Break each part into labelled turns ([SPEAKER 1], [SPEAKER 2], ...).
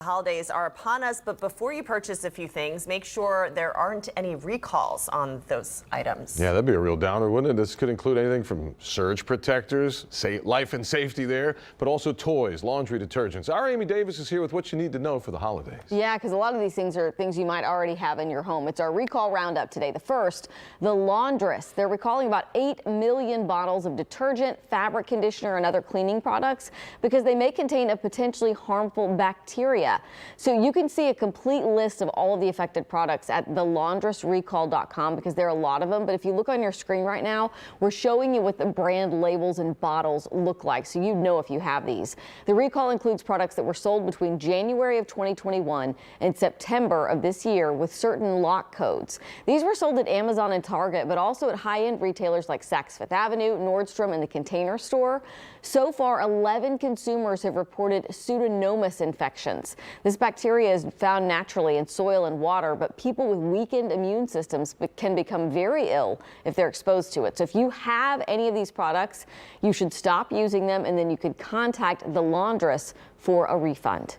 [SPEAKER 1] Holidays are upon us, but before you purchase a few things, make sure there aren't any recalls on those items.
[SPEAKER 2] Yeah, that'd be a real downer, wouldn't it? This could include anything from surge protectors, life and safety there, but also toys, laundry detergents. Our Amy Davis is here with what you need to know for the holidays.
[SPEAKER 3] Yeah, because a lot of these things are things you might already have in your home. It's our recall roundup today. The first, the laundress. They're recalling about 8 million bottles of detergent, fabric conditioner, and other cleaning products because they may contain a potentially harmful bacteria. So you can see a complete list of all of the affected products at thelaundressrecall.com because there are a lot of them. But if you look on your screen right now, we're showing you what the brand labels and bottles look like, so you know if you have these. The recall includes products that were sold between January of 2021 and September of this year with certain lock codes. These were sold at Amazon and Target, but also at high-end retailers like Saks Fifth Avenue, Nordstrom, and the Container Store. So far, 11 consumers have reported Pseudomonas infections. This bacteria is found naturally in soil and water, but people with weakened immune systems can become very ill if they're exposed to it. So if you have any of these products, you should stop using them, and then you could contact the laundress for a refund.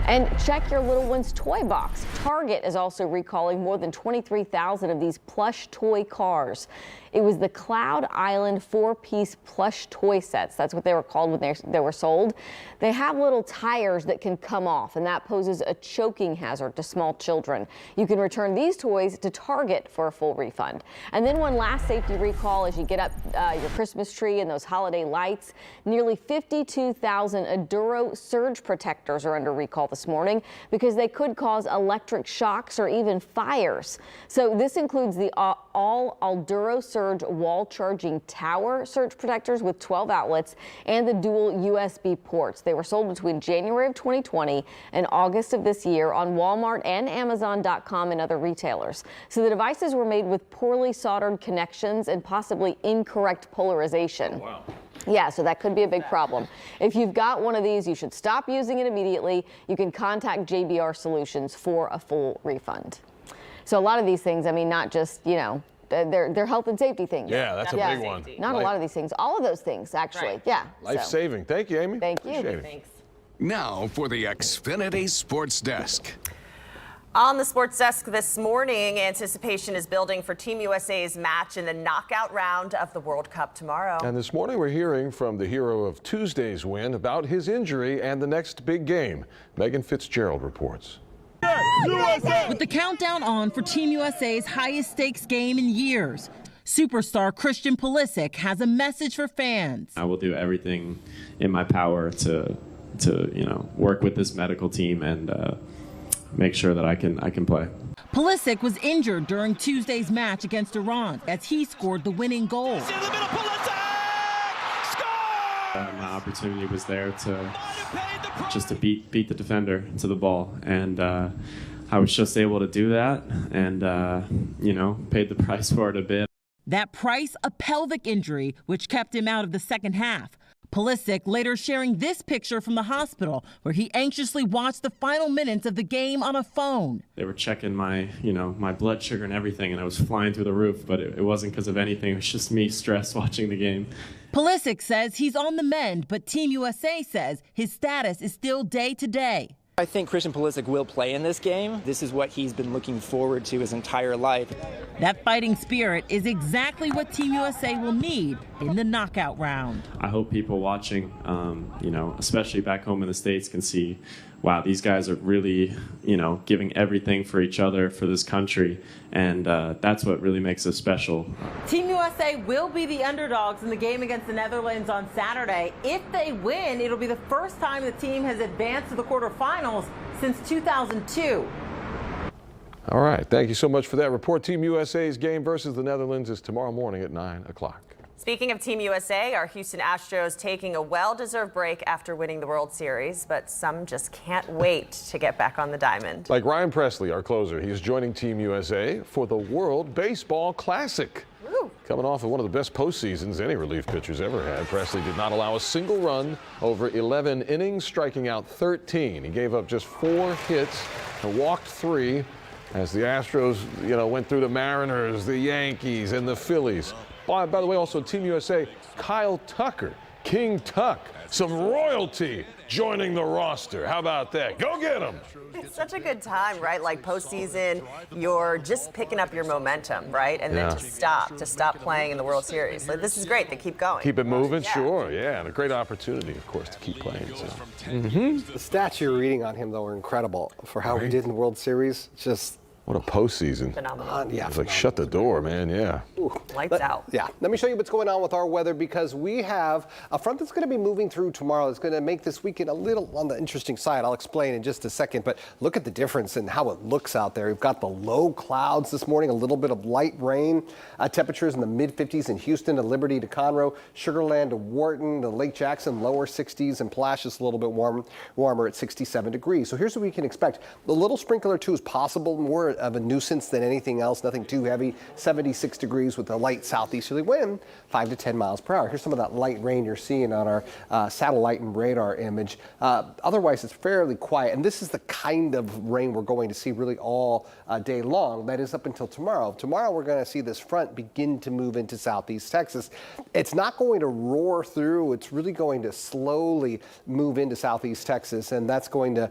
[SPEAKER 3] And check your little one's toy box. Target is also recalling more than 23,000 of these plush toy cars. It was the Cloud Island 4-piece plush toy sets. That's what they were called when they were sold. They have little tires that can come off, and that poses a choking hazard to small children. You can return these toys to Target for a full refund. And then one last safety recall as you get up your Christmas tree and those holiday lights. Nearly 52,000 Aduro surge protectors are under recall this morning because they could cause electric shocks or even fires. So this includes the all Aduro surge wall charging tower surge protectors with 12 outlets and the dual USB ports. They were sold between January of 2020 and August of this year on Walmart and Amazon.com and other retailers. So the devices were made with poorly soldered connections and possibly incorrect polarization.
[SPEAKER 2] Oh, wow.
[SPEAKER 3] Yeah, so that could be a big problem. If you've got one of these, you should stop using it immediately. You can contact JBR Solutions for a full refund. So a lot of these things, I mean, not just, you know, they're health and safety things.
[SPEAKER 2] Yeah, that's a big one.
[SPEAKER 3] Not a lot of these things. All of those things, actually. Right. Yeah.
[SPEAKER 2] Life-saving. Thank you, Amy.
[SPEAKER 3] Thank you.
[SPEAKER 2] Appreciate it.
[SPEAKER 1] Thanks.
[SPEAKER 4] Now for the Xfinity Sports Desk.
[SPEAKER 1] On the sports desk this morning, anticipation is building for Team USA's match in the knockout round of the World Cup tomorrow.
[SPEAKER 2] And this morning we're hearing from the hero of Tuesday's win about his injury and the next big game. Megan Fitzgerald reports.
[SPEAKER 5] With the countdown on for Team USA's highest stakes game in years, superstar Christian Pulisic has a message for fans.
[SPEAKER 6] I will do everything in my power to work with this medical team and make sure that I can play.
[SPEAKER 5] Pulisic was injured during Tuesday's match against Iran as he scored the winning goal.
[SPEAKER 6] My opportunity was there to beat the defender to the ball, and I was just able to do that, and paid the price for it a bit.
[SPEAKER 5] That price, a pelvic injury, which kept him out of the second half. Pulisic later sharing this picture from the hospital where he anxiously watched the final minutes of the game on a phone.
[SPEAKER 6] They were checking my blood sugar and everything, and I was flying through the roof, but it wasn't because of anything. It was just me stressed watching the game.
[SPEAKER 5] Pulisic says he's on the mend, but Team USA says his status is still day to day.
[SPEAKER 7] I think Christian Pulisic will play in this game. This is what he's been looking forward to his entire life.
[SPEAKER 5] That fighting spirit is exactly what Team USA will need in the knockout round.
[SPEAKER 6] I hope people watching, especially back home in the States, can see, wow, these guys are really, giving everything for each other, for this country, and that's what really makes us special.
[SPEAKER 8] Team USA will be the underdogs in the game against the Netherlands on Saturday. If they win, it'll be the first time the team has advanced to the quarterfinals since 2002.
[SPEAKER 2] All right. Thank you so much for that report. Team USA's game versus the Netherlands is tomorrow morning at 9 o'clock.
[SPEAKER 1] Speaking of Team USA, our Houston Astros taking a well-deserved break after winning the World Series, but some just can't wait to get back on the diamond.
[SPEAKER 2] Like Ryan Presley, our closer, he's joining Team USA for the World Baseball Classic.
[SPEAKER 1] Woo.
[SPEAKER 2] Coming off of one of the best postseasons any relief pitcher's ever had, Presley did not allow a single run over 11 innings, striking out 13. He gave up just 4 hits and walked 3 as the Astros, went through the Mariners, the Yankees, and the Phillies. By the way, also Team USA, Kyle Tucker King Tuck, some royalty joining the roster. How about that? Go get him.
[SPEAKER 1] It's such a good time, right? Like postseason, you're just picking up your momentum, right? And then to stop playing in the World Series. Like, this is great. They keep going.
[SPEAKER 2] Keep it moving, sure, yeah. And a great opportunity, of course, to keep playing. So.
[SPEAKER 9] The stats you're reading on him, though, are incredible for how he did in the World Series. Just
[SPEAKER 2] what a postseason.
[SPEAKER 1] Phenomenal.
[SPEAKER 9] yeah.
[SPEAKER 2] It's like shut the door, man, yeah.
[SPEAKER 1] Lights out.
[SPEAKER 9] Yeah. Let me show you what's going on with our weather, because we have a front that's going to be moving through tomorrow. It's going to make this weekend a little on the interesting side. I'll explain in just a second, but look at the difference in how it looks out there. We've got the low clouds this morning, a little bit of light rain. Temperatures in the mid-50s in Houston to Liberty to Conroe, Sugar Land to Wharton to Lake Jackson, lower 60s, and Plash is a little bit warmer at 67 degrees. So here's what we can expect. A little sprinkle or two is possible, more of a nuisance than anything else, nothing too heavy. 76 degrees with a light southeasterly wind, 5 to 10 miles per hour. Here's some of that light rain you're seeing on our satellite and radar image. Otherwise, it's fairly quiet, and this is the kind of rain we're going to see really all day long. That is up until tomorrow. Tomorrow, we're going to see this front begin to move into southeast Texas. It's not going to roar through. It's really going to slowly move into southeast Texas, and that's going to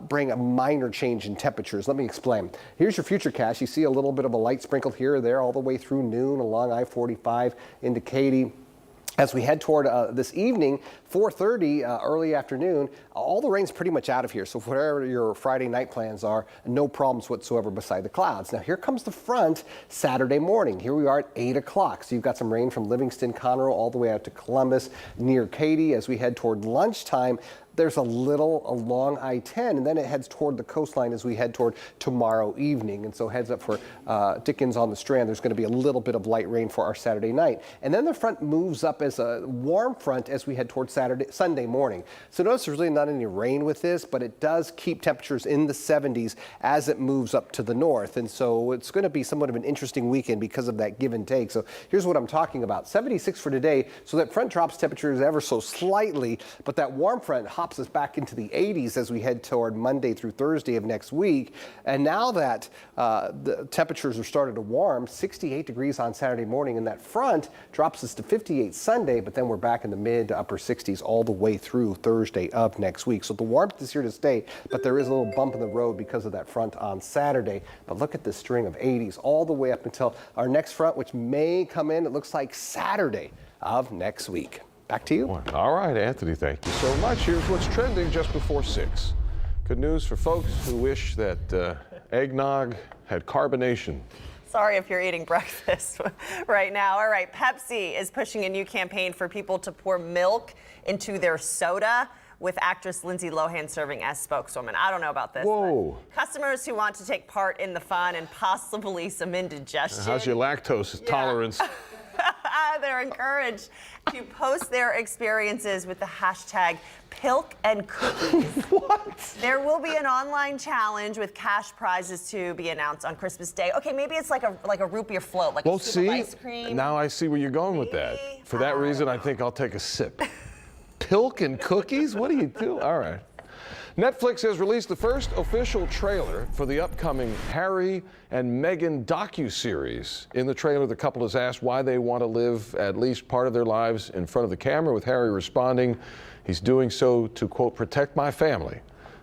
[SPEAKER 9] bring a minor change in temperatures. Let me explain. Here's your futurecast. You see a little bit of a light sprinkle here or there all the way through noon along I-45 into Katy. As we head toward this evening, 4:30 early afternoon, all the rain's pretty much out of here. So whatever your Friday night plans are, no problems whatsoever beside the clouds. Now here comes the front Saturday morning. Here we are at 8 o'clock. So you've got some rain from Livingston, Conroe, all the way out to Columbus, near Katy. As we head toward lunchtime, there's a little along I-10, and then it heads toward the coastline as we head toward tomorrow evening. And so heads up for Dickens on the Strand. There's going to be a little bit of light rain for our Saturday night. And then the front moves up as a warm front as we head toward Sunday morning. So notice there's really not any rain with this, but it does keep temperatures in the 70s as it moves up to the north. And so it's going to be somewhat of an interesting weekend because of that give and take. So here's what I'm talking about. 76 for today. So that front drops temperatures ever so slightly, but that warm front hops us back into the 80s as we head toward Monday through Thursday of next week. And now that the temperatures are starting to warm, 68 degrees on Saturday morning, and that front drops us to 58 Sunday, but then we're back in the mid to upper 60s all the way through Thursday of next week. So the warmth is here to stay, but there is a little bump in the road because of that front on Saturday. But look at this string of 80s all the way up until our next front, which may come in, it looks like Saturday of next week. Back to you.
[SPEAKER 2] All right, Anthony, thank you so much. Here's what's trending just before 6. Good news for folks who wish that eggnog had carbonation.
[SPEAKER 1] Sorry if you're eating breakfast right now. All right, Pepsi is pushing a new campaign for people to pour milk into their soda, with actress Lindsay Lohan serving as spokeswoman. I don't know about this.
[SPEAKER 2] Whoa.
[SPEAKER 1] Customers who want to take part in the fun and possibly some indigestion.
[SPEAKER 2] How's your lactose tolerance?
[SPEAKER 1] They're encouraged to post their experiences with the hashtag #PilkandCookies.
[SPEAKER 9] What?
[SPEAKER 1] There will be an online challenge with cash prizes to be announced on Christmas Day. Okay, maybe it's like a root beer float, like a scoop of ice cream.
[SPEAKER 2] Now I see where you're going with that. For that reason, I think I'll take a sip. Pilk and cookies? What do you do? All right. Netflix has released the first official trailer for the upcoming Harry and Meghan docuseries. In the trailer, the couple is asked why they want to live at least part of their lives in front of the camera, with Harry responding, he's doing so to, quote, protect my family.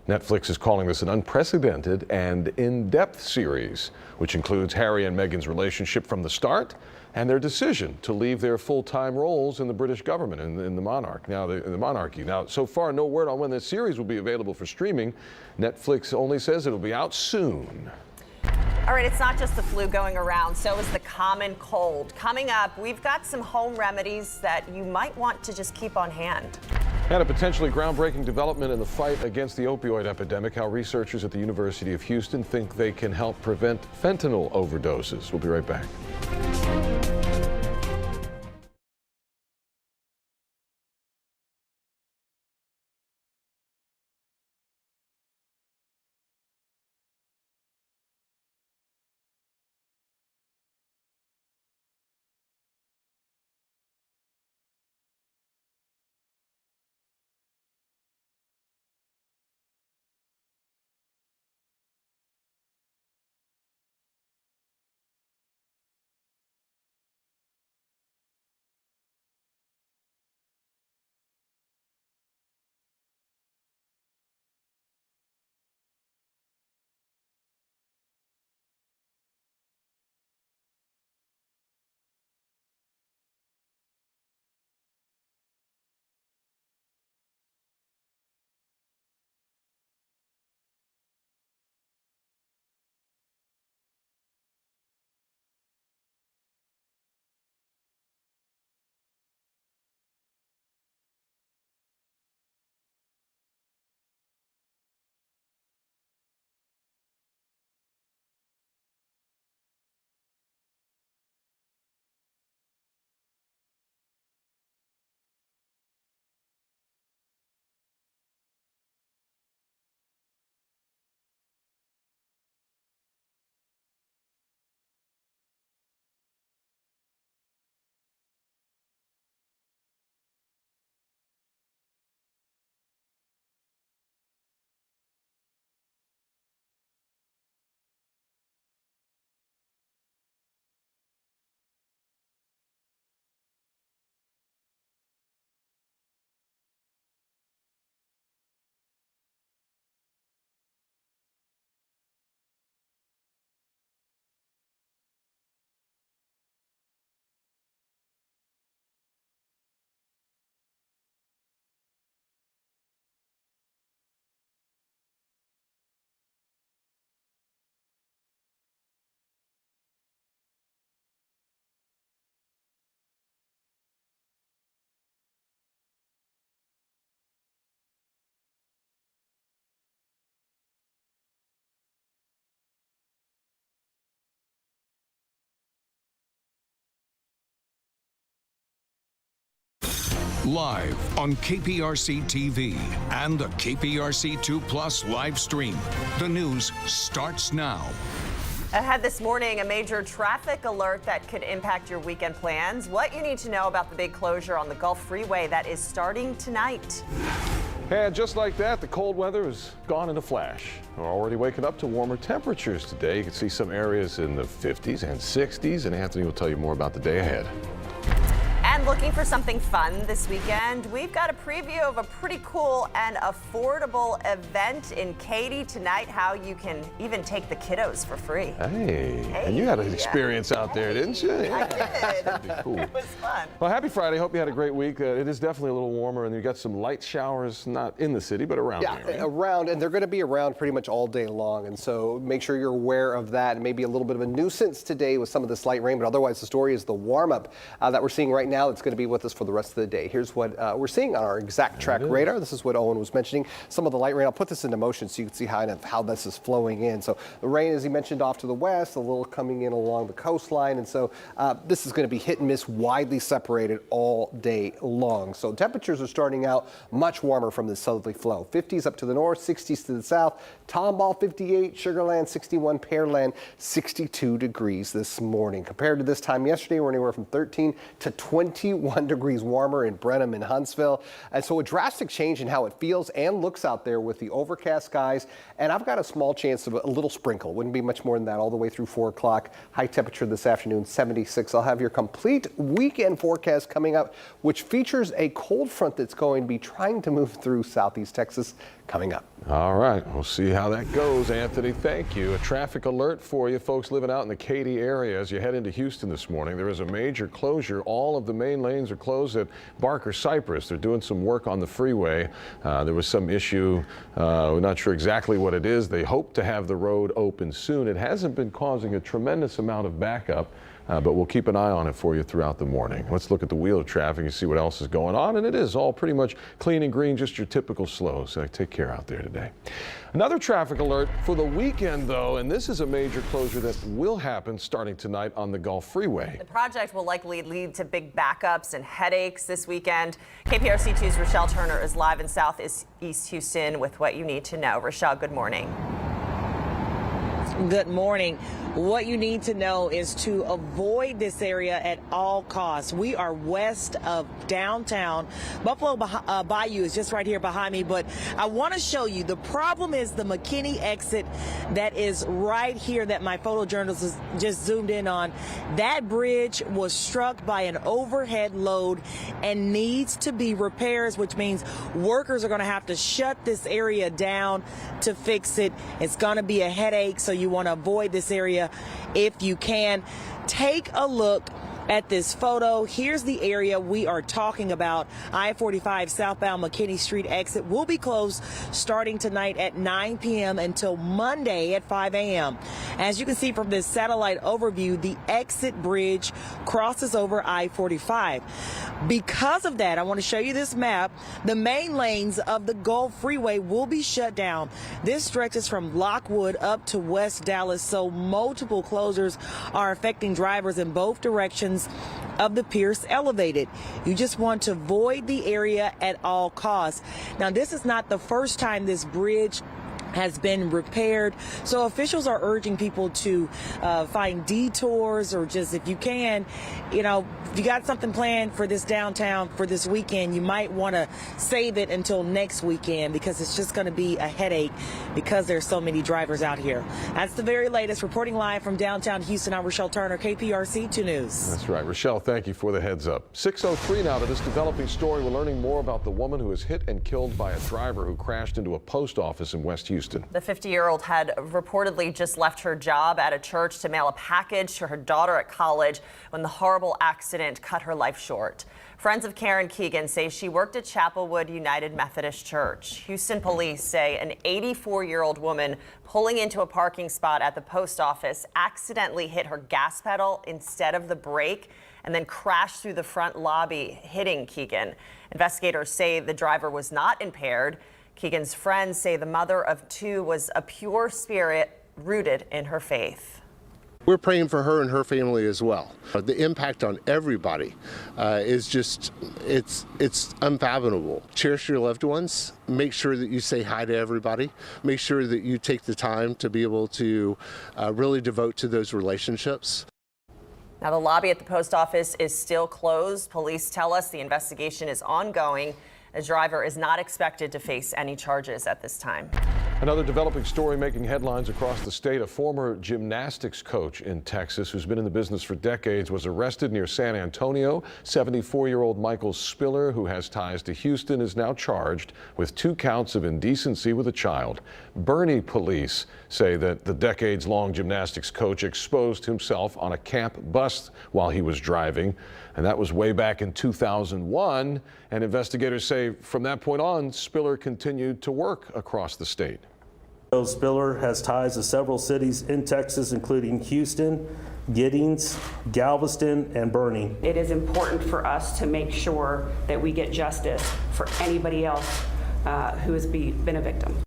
[SPEAKER 2] Netflix is calling this an unprecedented and in-depth series, which includes Harry and Meghan's relationship from the start and their decision to leave their full-time roles in the British government and in the monarchy. Now, so far, no word on when this series will be available for streaming. Netflix only says it'll be out soon.
[SPEAKER 1] All right, it's not just the flu going around, so is the common cold. Coming up, we've got some home remedies that you might want to just keep on hand.
[SPEAKER 2] And a potentially groundbreaking development in the fight against the opioid epidemic, how researchers at the University of Houston think they can help prevent fentanyl overdoses. We'll be right back.
[SPEAKER 4] Live on KPRC TV and the KPRC 2 Plus live stream. The news starts now.
[SPEAKER 1] Ahead this morning, a major traffic alert that could impact your weekend plans. What you need to know about the big closure on the Gulf Freeway that is starting tonight.
[SPEAKER 2] And just like that, the cold weather is gone in a flash. We're already waking up to warmer temperatures today. You can see some areas in the 50s and 60s, and Anthony will tell you more about the day ahead.
[SPEAKER 1] And looking for something fun this weekend, we've got a preview of a pretty cool and affordable event in Katy tonight, how you can even take the kiddos for free.
[SPEAKER 2] Hey, and you had an experience out there, didn't you?
[SPEAKER 1] I did.
[SPEAKER 2] That'd be cool.
[SPEAKER 1] It was fun.
[SPEAKER 2] Well, happy Friday. Hope you had a great week. It is definitely a little warmer, and you got some light showers, not in the city, but around
[SPEAKER 9] Yeah,
[SPEAKER 2] there.
[SPEAKER 9] around, and they're going to be around pretty much all day long. And so make sure you're aware of that. And maybe a little bit of a nuisance today with some of this light rain, but otherwise the story is the warm-up that we're seeing right now. It's going to be with us for the rest of the day. Here's what we're seeing on our exact track radar. This is what Owen was mentioning. Some of the light rain. I'll put this into motion so you can see how this is flowing in. So the rain, as he mentioned, off to the west, a little coming in along the coastline. And so this is going to be hit and miss, widely separated all day long. So temperatures are starting out much warmer from this southerly flow. 50s up to the north, 60s to the south. Tomball 58, Sugarland 61, Pearland 62 degrees this morning. Compared to this time yesterday, we're anywhere from 13 to 21 degrees warmer in Brenham and Huntsville. And so a drastic change in how it feels and looks out there with the overcast skies. And I've got a small chance of a little sprinkle. Wouldn't be much more than that all the way through 4 o'clock. High temperature this afternoon, 76. I'll have your complete weekend forecast coming up, which features a cold front that's going to be trying to move through southeast Texas coming up.
[SPEAKER 2] All right, we'll see how that goes, Anthony. Thank you. A traffic alert for you folks living out in the Katy area as you head into Houston this morning. There is a major closure. All of the main lanes are closed at Barker Cypress. They're doing some work on the freeway. There was some issue. We're not sure exactly what it is. They hope to have the road open soon. It hasn't been causing a tremendous amount of backup. But we'll keep an eye on it for you throughout the morning. Let's look at the wheel of traffic and see what else is going on. And it is all pretty much clean and green, just your typical slow. So take care out there today. Another traffic alert for the weekend, though, and this is a major closure that will happen starting tonight on the Gulf Freeway.
[SPEAKER 1] The project will likely lead to big backups and headaches this weekend. KPRC 2's Rochelle Turner is live in Southeast Houston with what you need to know. Rochelle, good morning.
[SPEAKER 10] Good morning. What you need to know is to avoid this area at all costs. We are west of downtown. Buffalo Bayou is just right here behind me, but I want to show you the problem is the McKinney exit that is right here that my photojournalist just zoomed in on. That bridge was struck by an overhead load and needs to be repaired, which means workers are going to have to shut this area down to fix it. It's going to be a headache, so you want to avoid this area if you can. Take a look at this photo. Here's the area we are talking about. I-45 southbound McKinney Street exit will be closed starting tonight at 9 p.m. until Monday at 5 a.m. As you can see from this satellite overview, the exit bridge crosses over I-45. Because of that, I want to show you this map. The main lanes of the Gulf Freeway will be shut down. This stretches from Lockwood up to West Dallas, so multiple closures are affecting drivers in both directions of the Pierce Elevated. You just want to avoid the area at all costs. Now, this is not the first time this bridge has been repaired, so officials are urging people to find detours, or just, if you can, if you got something planned for this downtown for this weekend, you might want to save it until next weekend, because it's just going to be a headache because there's so many drivers out here. That's the very latest. Reporting live from downtown Houston, I'm Rochelle Turner, KPRC 2 News.
[SPEAKER 2] That's right. Rochelle, thank you for the heads up. 6:03 now to this developing story. We're learning more about the woman who was hit and killed by a driver who crashed into a post office in West Houston.
[SPEAKER 1] The 50-year-old had reportedly just left her job at a church to mail a package to her daughter at college when the horrible accident cut her life short. Friends of Karen Keegan say she worked at Chapelwood United Methodist Church. Houston police say an 84-year-old woman pulling into a parking spot at the post office accidentally hit her gas pedal instead of the brake and then crashed through the front lobby, hitting Keegan. Investigators say the driver was not impaired. Keegan's friends say the mother of two was a pure spirit rooted in her faith.
[SPEAKER 11] We're praying for her and her family as well. The impact on everybody is just, it's unfathomable. Cherish your loved ones. Make sure that you say hi to everybody. Make sure that you take the time to be able to really devote to those relationships.
[SPEAKER 1] Now, the lobby at the post office is still closed. Police tell us the investigation is ongoing. A driver is not expected to face any charges at this time.
[SPEAKER 2] Another developing story making headlines across the state. A former gymnastics coach in Texas who's been in the business for decades was arrested near San Antonio. 74-year-old Michael Spiller, who has ties to Houston, is now charged with 2 counts of indecency with a child. Bernie police say that the decades-long gymnastics coach exposed himself on a camp bus while he was driving, and that was way back in 2001. And investigators say from that point on, Spiller continued to work across the state.
[SPEAKER 12] Spiller has ties to several cities in Texas, including Houston, Giddings, Galveston, and Bernie.
[SPEAKER 13] It is important for us to make sure that we get justice for anybody else who has been a victim.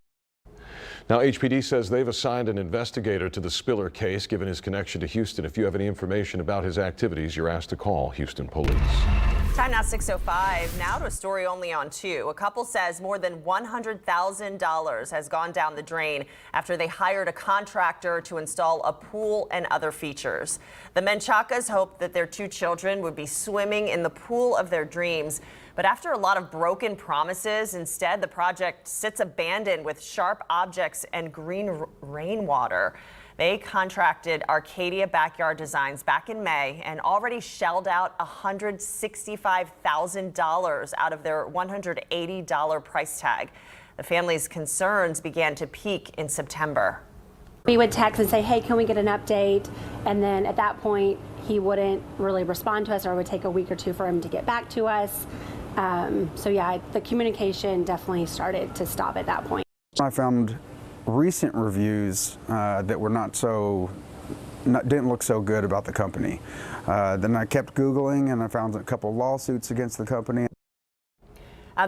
[SPEAKER 2] Now, HPD says they've assigned an investigator to the Spiller case, given his connection to Houston. If you have any information about his activities, you're asked to call Houston Police.
[SPEAKER 1] Time now 6:05. Now to a story only on 2. A couple says more than $100,000 has gone down the drain after they hired a contractor to install a pool and other features. The Menchakas hoped that their 2 children would be swimming in the pool of their dreams. But after a lot of broken promises, instead the project sits abandoned with sharp objects and green rainwater. They contracted Arcadia Backyard Designs back in May and already shelled out $165,000 out of their $180 price tag. The family's concerns began to peak in September.
[SPEAKER 14] We would text and say, hey, can we get an update? And then at that point, he wouldn't really respond to us, or it would take a week or 2 for him to get back to us. So yeah, the communication definitely started to stop at that point.
[SPEAKER 15] I found recent reviews that were didn't look so good about the company. Then I kept Googling and I found a couple lawsuits against the company.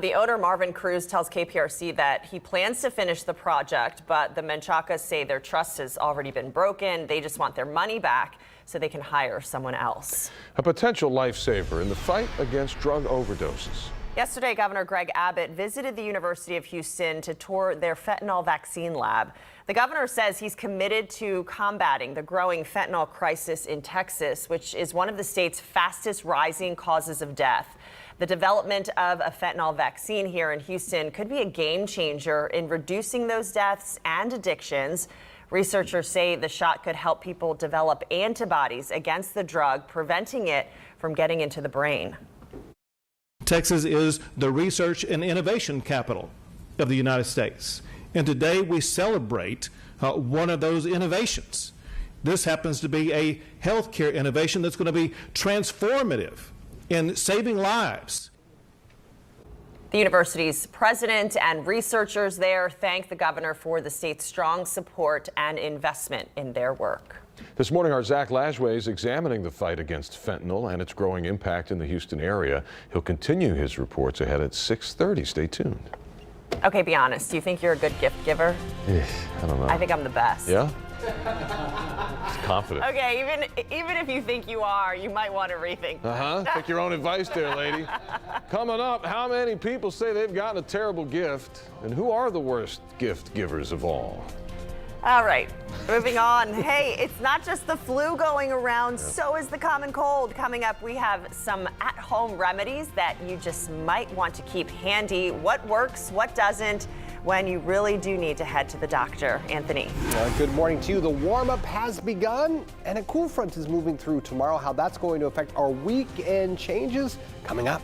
[SPEAKER 1] The owner, Marvin Cruz, tells KPRC that he plans to finish the project, but the Menchakas say their trust has already been broken. They just want their money back so they can hire someone else.
[SPEAKER 2] A potential lifesaver in the fight against drug overdoses.
[SPEAKER 1] Yesterday, Governor Greg Abbott visited the University of Houston to tour their fentanyl vaccine lab. The governor says he's committed to combating the growing fentanyl crisis in Texas, which is one of the state's fastest rising causes of death. The development of a fentanyl vaccine here in Houston could be a game changer in reducing those deaths and addictions. Researchers say the shot could help people develop antibodies against the drug, preventing it from getting into the brain.
[SPEAKER 12] Texas is the research and innovation capital of the United States. And today we celebrate one of those innovations. This happens to be a healthcare innovation that's going to be transformative in saving lives.
[SPEAKER 1] The university's president and researchers there thank the governor for the state's strong support and investment in their work.
[SPEAKER 2] This morning, our Zach Lashway is examining the fight against fentanyl and its growing impact in the Houston area. He'll continue his reports ahead at 6:30. Stay tuned.
[SPEAKER 1] Okay, be honest. Do you think you're a good gift giver?
[SPEAKER 2] I don't know.
[SPEAKER 1] I think I'm the best.
[SPEAKER 2] Yeah? Confident.
[SPEAKER 1] Okay, even if you think you are, you might want to rethink.
[SPEAKER 2] Take your own advice there, lady. Coming up, how many people say they've gotten a terrible gift, and who are the worst gift givers of all?
[SPEAKER 1] All right, moving on. Hey, it's not just the flu going around, so is the common cold. Coming up, we have some at-home remedies that you just might want to keep handy. What works, what doesn't, when you really do need to head to the doctor. Anthony.
[SPEAKER 9] Good morning to you. The warm-up has begun, and a cool front is moving through tomorrow. How that's going to affect our weekend changes coming up.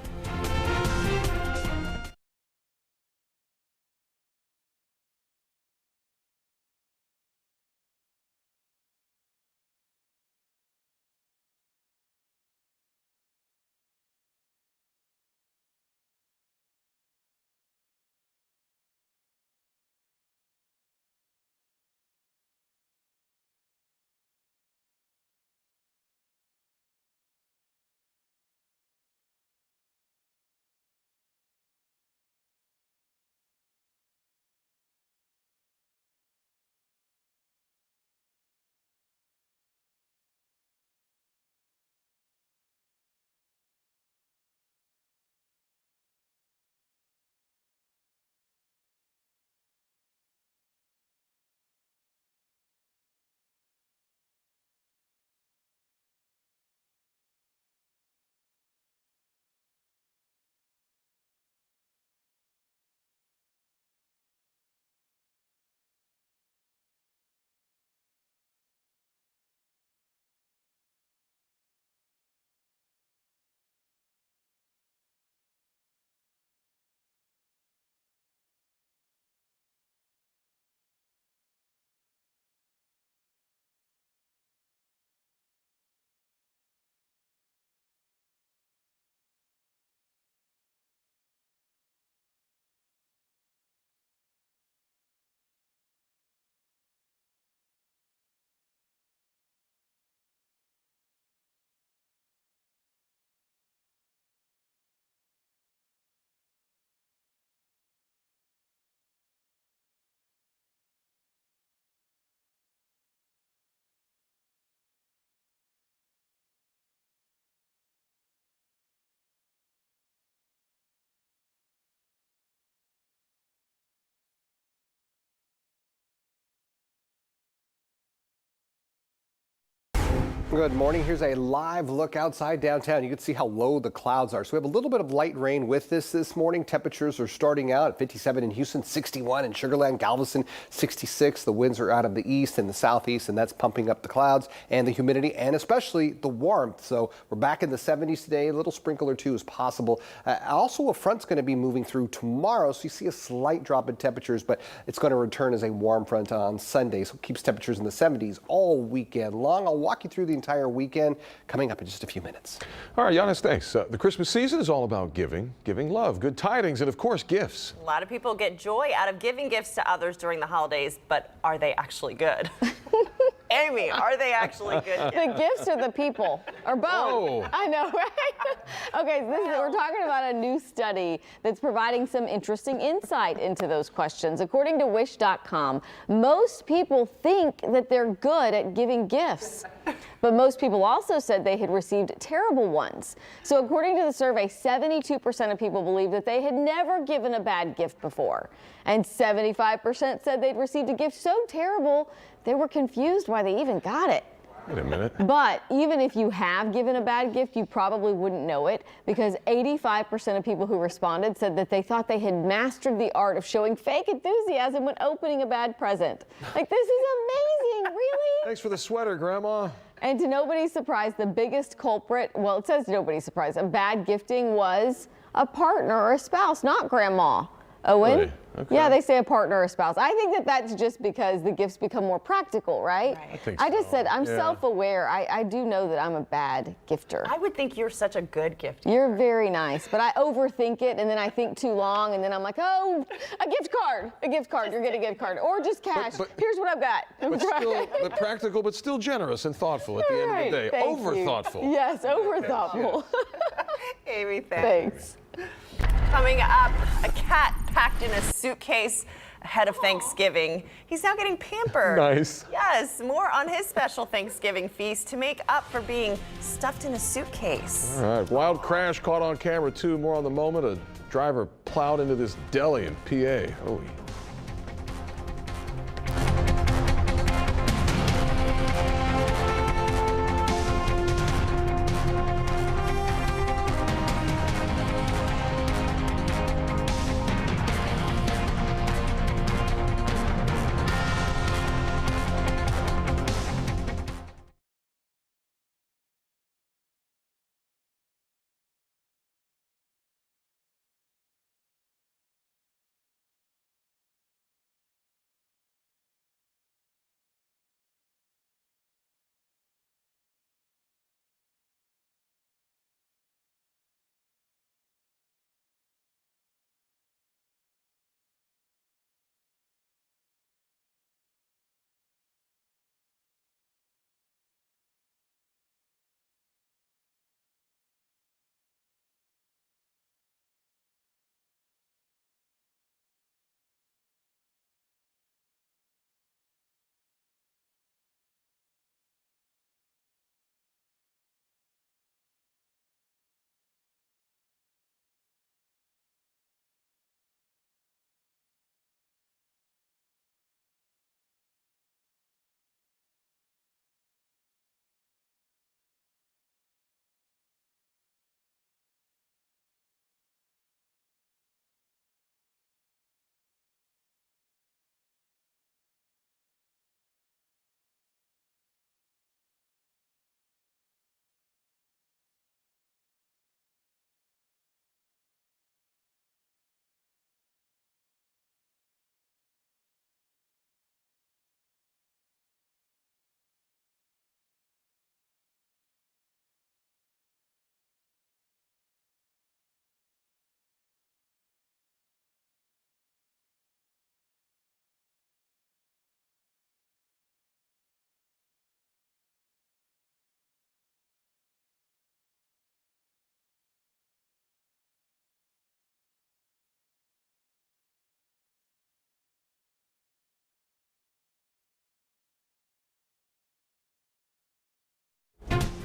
[SPEAKER 9] Good morning. Here's a live look outside downtown. You can see how low the clouds are. So we have a little bit of light rain with this morning. Temperatures are starting out at 57 in Houston, 61 in Sugar Land, Galveston, 66. The winds are out of the east and the southeast, and that's pumping up the clouds and the humidity and especially the warmth. So we're back in the 70s today. A little sprinkle or two is possible. Also, a front's going to be moving through tomorrow, so you see a slight drop in temperatures, but it's going to return as a warm front on Sunday. So it keeps temperatures in the 70s all weekend long. I'll walk you through the entire weekend coming up in just a few minutes.
[SPEAKER 2] All right, Giannis, thanks. The Christmas season is all about giving love, good tidings, and of course, gifts.
[SPEAKER 1] A lot of people get joy out of giving gifts to others during the holidays, but are they actually good? Amy, are they actually good gifts?
[SPEAKER 3] The gifts or the people? Or both?
[SPEAKER 2] Oh.
[SPEAKER 3] I know, right? Okay, we're talking about a new study that's providing some interesting insight into those questions. According to Wish.com, most people think that they're good at giving gifts. But most people also said they had received terrible ones. So according to the survey, 72% of people believe that they had never given a bad gift before. And 75% said they'd received a gift so terrible they were confused why they even got it.
[SPEAKER 2] Wait a minute.
[SPEAKER 3] But even if you have given a bad gift, you probably wouldn't know it, because 85% of people who responded said that they thought they had mastered the art of showing fake enthusiasm when opening a bad present. Like, this is amazing, really?
[SPEAKER 2] Thanks for the sweater, Grandma.
[SPEAKER 3] And to nobody's surprise, the biggest culprit, well, it says nobody's surprise, of bad gifting was a partner or a spouse, not Grandma. Owen?
[SPEAKER 2] Really? Okay.
[SPEAKER 3] Yeah, they say a partner or a spouse. I think that that's just because the gifts become more practical, right?
[SPEAKER 2] I think
[SPEAKER 3] I just
[SPEAKER 2] so.
[SPEAKER 3] said I'm
[SPEAKER 2] Yeah.
[SPEAKER 3] self-aware. I do know that I'm a bad gifter.
[SPEAKER 1] I would think you're such a good gifter.
[SPEAKER 3] You're very nice, but I overthink it, and then I think too long, and then I'm like, oh, a gift card. You're getting a gift card. Or just cash.
[SPEAKER 2] But-
[SPEAKER 3] Here's what I've got.
[SPEAKER 2] But practical, but still generous and thoughtful at the end of the day.
[SPEAKER 3] Thank
[SPEAKER 2] Over
[SPEAKER 3] you.
[SPEAKER 2] thoughtful.
[SPEAKER 3] Yes, over thoughtful.
[SPEAKER 1] Amy, thanks.
[SPEAKER 3] Thanks.
[SPEAKER 1] Coming up, a cat packed in a suitcase ahead of Thanksgiving. He's now getting pampered.
[SPEAKER 2] Nice.
[SPEAKER 1] Yes, more on his special Thanksgiving feast to make up for being stuffed in a suitcase.
[SPEAKER 2] All right, wild crash caught on camera too. More on the moment. A driver plowed into this deli in PA. Oh.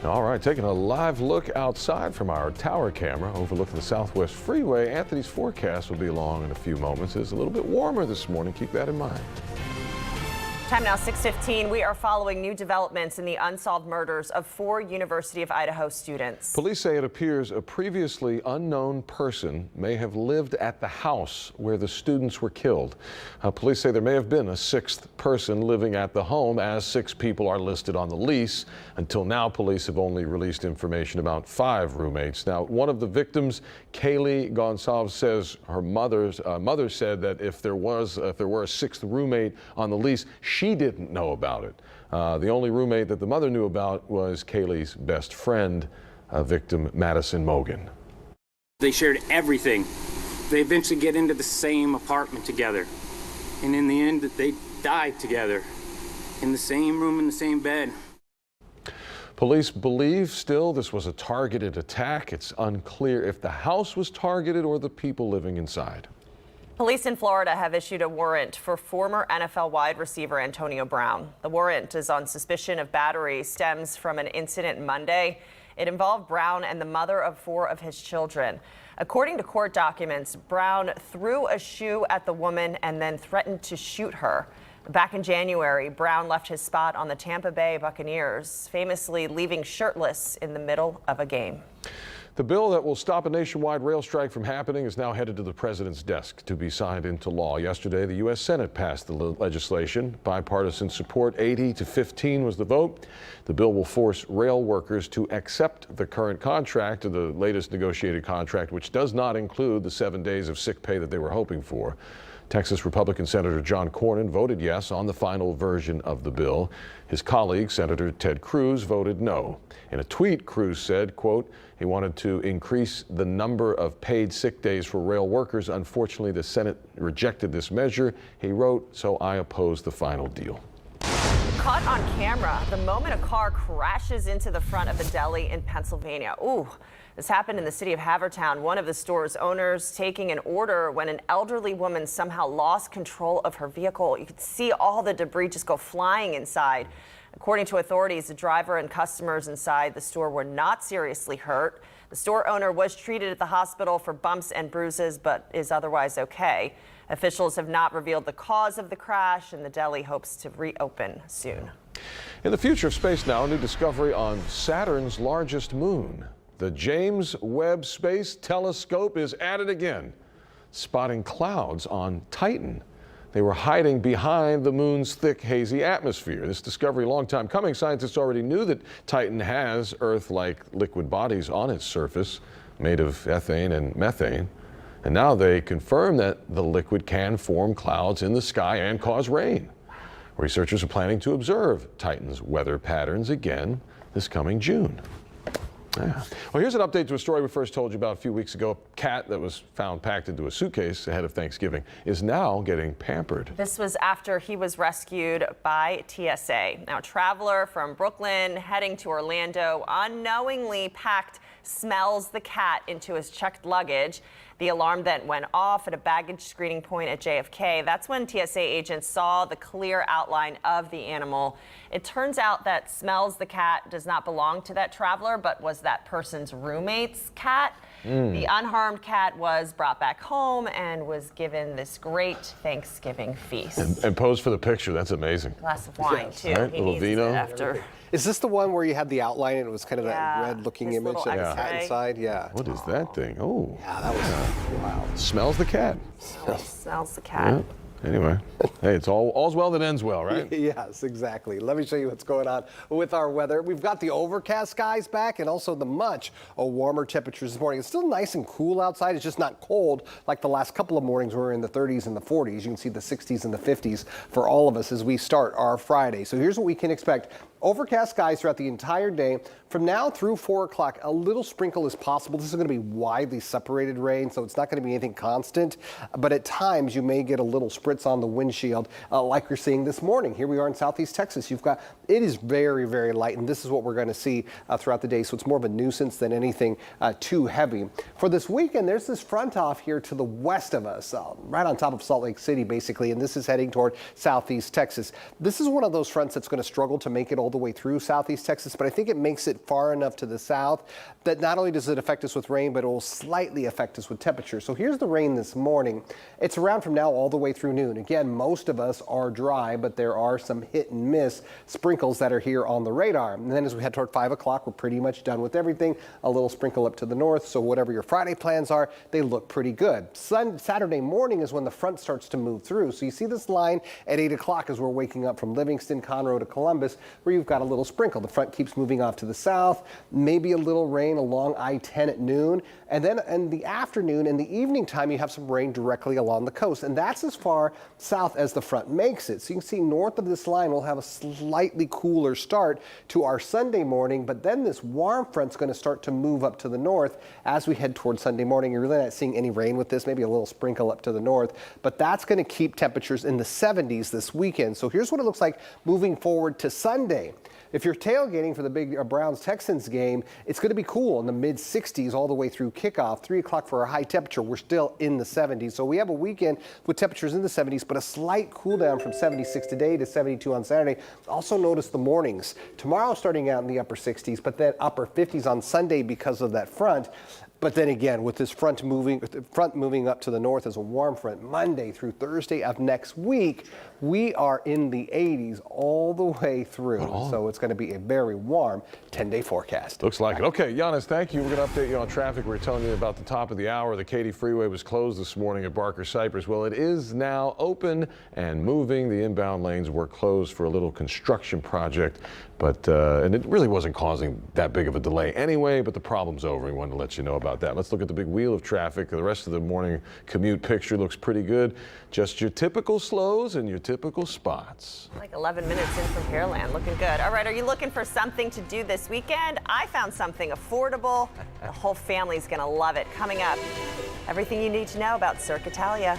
[SPEAKER 2] All right, taking a live look outside from our tower camera overlooking the Southwest Freeway. Anthony's forecast will be along in a few moments. It's a little bit warmer this morning. Keep that in mind.
[SPEAKER 1] Time now 6:15. We are following new developments in the unsolved murders of 4 University of Idaho students.
[SPEAKER 2] Police say it appears a previously unknown person may have lived at the house where the students were killed. Police say there may have been a 6th person living at the home, as 6 people are listed on the lease. Until now, police have only released information about 5 roommates. Now, one of the victims, Kaylee Gonsalves, says her mother said that if there were a 6th roommate on the lease, she didn't know about it. The only roommate that the mother knew about was Kaylee's best friend, victim Madison Mogan.
[SPEAKER 16] They shared everything. They eventually get into the same apartment together. And in the end, they died together in the same room, in the same bed.
[SPEAKER 2] Police believe still this was a targeted attack. It's unclear if the house was targeted or the people living inside.
[SPEAKER 1] Police in Florida have issued a warrant for former NFL wide receiver Antonio Brown. The warrant is on suspicion of battery, stems from an incident Monday. It involved Brown and the mother of 4 of his children. According to court documents, Brown threw a shoe at the woman and then threatened to shoot her. Back in January, Brown left his spot on the Tampa Bay Buccaneers, famously leaving shirtless in the middle of a game.
[SPEAKER 2] The bill that will stop a nationwide rail strike from happening is now headed to the president's desk to be signed into law. Yesterday, the U.S. Senate passed the legislation. Bipartisan support, 80-15 was the vote. The bill will force rail workers to accept the current contract, the latest negotiated contract, which does not include the 7 days of sick pay that they were hoping for. Texas Republican Senator John Cornyn voted yes on the final version of the bill. His colleague, Senator Ted Cruz, voted no. In a tweet, Cruz said, quote, he wanted to increase the number of paid sick days for rail workers. Unfortunately, the Senate rejected this measure. He wrote, so I oppose the final deal.
[SPEAKER 1] Caught on camera the moment a car crashes into the front of a deli in Pennsylvania. Ooh. This happened in the city of Havertown. One of the store's owners taking an order when an elderly woman somehow lost control of her vehicle. You could see all the debris just go flying inside. According to authorities, the driver and customers inside the store were not seriously hurt. The store owner was treated at the hospital for bumps and bruises, but is otherwise okay. Officials have not revealed the cause of the crash, and the deli hopes to reopen soon.
[SPEAKER 2] In the future of space now, a new discovery on Saturn's largest moon. The James Webb Space Telescope is at it again, spotting clouds on Titan. They were hiding behind the moon's thick, hazy atmosphere. This discovery, a long time coming. Scientists already knew that Titan has Earth-like liquid bodies on its surface, made of ethane and methane. And now they confirm that the liquid can form clouds in the sky and cause rain. Researchers are planning to observe Titan's weather patterns again this coming June. Yeah. Well, here's an update to a story we first told you about a few weeks ago. A cat that was found packed into a suitcase ahead of Thanksgiving is now getting pampered.
[SPEAKER 1] This was after he was rescued by TSA. Now, a traveler from Brooklyn heading to Orlando unknowingly packed Smells the cat into his checked luggage. The alarm then went off at a baggage screening point at JFK. That's when TSA agents saw the clear outline of the animal. It turns out that Smells the cat does not belong to that traveler, but was that person's roommate's cat. The unharmed cat was brought back home and was given this great Thanksgiving feast.
[SPEAKER 2] And posed for the picture. That's amazing.
[SPEAKER 1] Glass of wine, too.
[SPEAKER 2] Right,
[SPEAKER 1] He
[SPEAKER 2] little
[SPEAKER 1] needs
[SPEAKER 2] vino.
[SPEAKER 1] it after.
[SPEAKER 9] Is this the one where you had the outline and it was kind of that
[SPEAKER 1] Yeah,
[SPEAKER 9] red-looking
[SPEAKER 1] this
[SPEAKER 9] image
[SPEAKER 1] little
[SPEAKER 9] of the
[SPEAKER 1] X-ray.
[SPEAKER 9] cat inside? Yeah.
[SPEAKER 2] What is that thing? Oh.
[SPEAKER 9] Yeah, that was wow.
[SPEAKER 2] Smells the cat.
[SPEAKER 1] Smells the cat.
[SPEAKER 2] Yeah. Anyway, hey, it's all's well that ends well, right?
[SPEAKER 9] Yes, exactly. Let me show you what's going on with our weather. We've got the overcast skies back and also the much warmer temperatures this morning. It's still nice and cool outside. It's just not cold like the last couple of mornings we were in the 30s and the 40s. You can see the 60s and the 50s for all of us as we start our Friday. So here's what we can expect. Overcast skies throughout the entire day. From now through 4 o'clock, a little sprinkle is possible. This is going to be widely separated rain, so it's not going to be anything constant. But at times, you may get a little spritz on the windshield like you're seeing this morning. Here we are in southeast Texas. It is very, very light, and this is what we're going to see throughout the day. So it's more of a nuisance than anything too heavy. For this weekend, there's this front off here to the west of us, right on top of Salt Lake City, basically, and this is heading toward southeast Texas. This is one of those fronts that's going to struggle to make it all all the way through southeast Texas, but I think it makes it far enough to the south that not only does it affect us with rain, but it will slightly affect us with temperature. So here's the rain this morning. It's around from now all the way through noon. Again, most of us are dry, but there are some hit and miss sprinkles that are here on the radar. And then as we head toward 5 o'clock, we're pretty much done with everything. A little sprinkle up to the north. So whatever your Friday plans are, they look pretty good. Saturday morning is when the front starts to move through. So you see this line at 8 o'clock as we're waking up from Livingston, Conroe to Columbus, where you've got a little sprinkle. The front keeps moving off to the south, maybe a little rain along I-10 at noon. And then in the afternoon and the evening time, you have some rain directly along the coast. And that's as far south as the front makes it. So you can see north of this line, we'll have a slightly cooler start to our Sunday morning. But then this warm front's going to start to move up to the north as we head towards Sunday morning. You're really not seeing any rain with this, maybe a little sprinkle up to the north. But that's going to keep temperatures in the 70s this weekend. So here's what it looks like moving forward to Sunday. If you're tailgating for the big Browns-Texans game, it's going to be cool in the mid-60s all the way through kickoff. 3 o'clock for a high temperature. We're still in the 70s. So we have a weekend with temperatures in the 70s, but a slight cool down from 76 today to 72 on Saturday. Also notice the mornings. Tomorrow starting out in the upper 60s, but then upper 50s on Sunday because of that front. But then again, with this front moving up to the north as a warm front, Monday through Thursday of next week, we are in the 80s all the way through. So it's going to be a very warm 10-day forecast.
[SPEAKER 2] Looks like it. Okay, Giannis, thank you. We're going to update you on traffic. We were telling you about the top of the hour. The Katy Freeway was closed this morning at Barker Cypress. Well, it is now open and moving. The inbound lanes were closed for a little construction project, but and it really wasn't causing that big of a delay anyway, but the problem's over. We wanted to let you know about that. Let's look at the big wheel of traffic. The rest of the morning commute picture looks pretty good. Just your typical slows and your typical spots.
[SPEAKER 1] Like 11 minutes in from Pearland, looking good. All right, are you looking for something to do this weekend? I found something affordable. The whole family's gonna love it. Coming up, everything you need to know about Cirque Italia.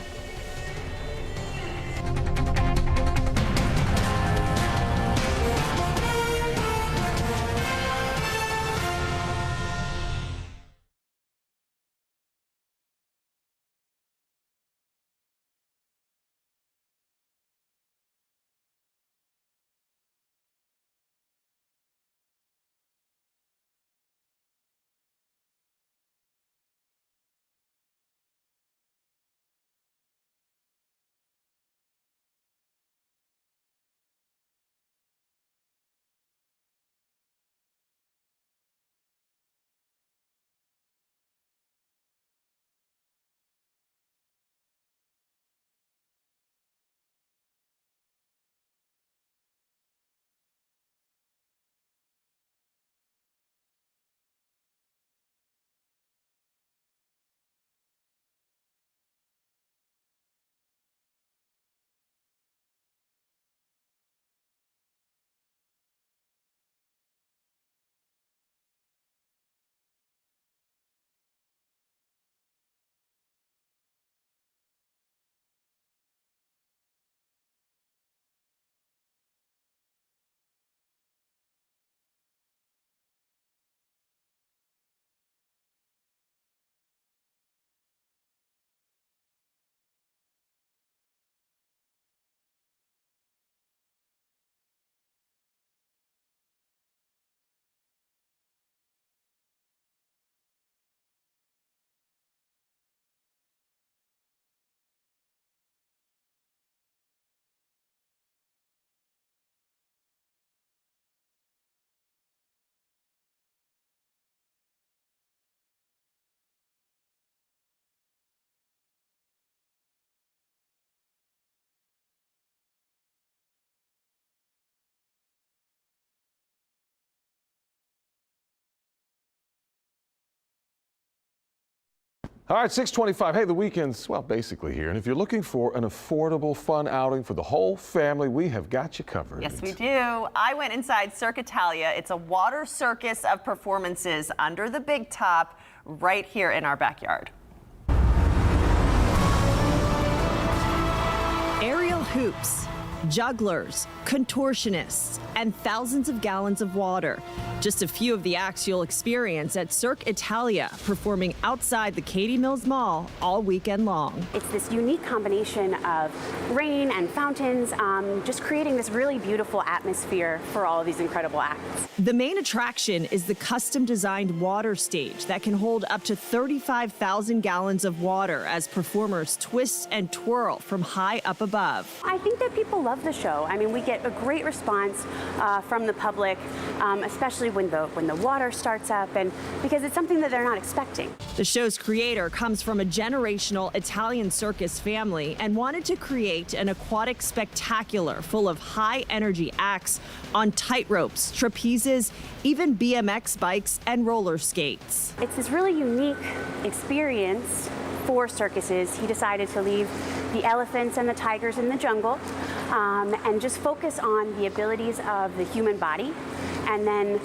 [SPEAKER 2] All right, 6:25. Hey, the weekend's, well, basically here. And if you're looking for an affordable, fun outing for the whole family, we have got you covered.
[SPEAKER 1] Yes, we do. I went inside Cirque Italia. It's a water circus of performances under the big top right here in our backyard.
[SPEAKER 17] Aerial hoops, jugglers, contortionists, and thousands of gallons of water. Just a few of the acts you'll experience at Cirque Italia, performing outside the Katy Mills Mall all weekend long.
[SPEAKER 18] It's this unique combination of rain and fountains, just creating this really beautiful atmosphere for all of these incredible acts.
[SPEAKER 17] The main attraction is the custom-designed water stage that can hold up to 35,000 gallons of water as performers twist and twirl from high up above.
[SPEAKER 18] I think that people love the show. I mean, we get a great response from the public, especially when the water starts up, and because it's something that they're not expecting.
[SPEAKER 17] The show's creator comes from a generational Italian circus family and wanted to create an aquatic spectacular full of high-energy acts on tightropes, trapezes, even BMX bikes and roller skates.
[SPEAKER 18] It's this really unique experience for circuses. He decided to leave the elephants and the tigers in the jungle and just focus on the abilities of the human body and then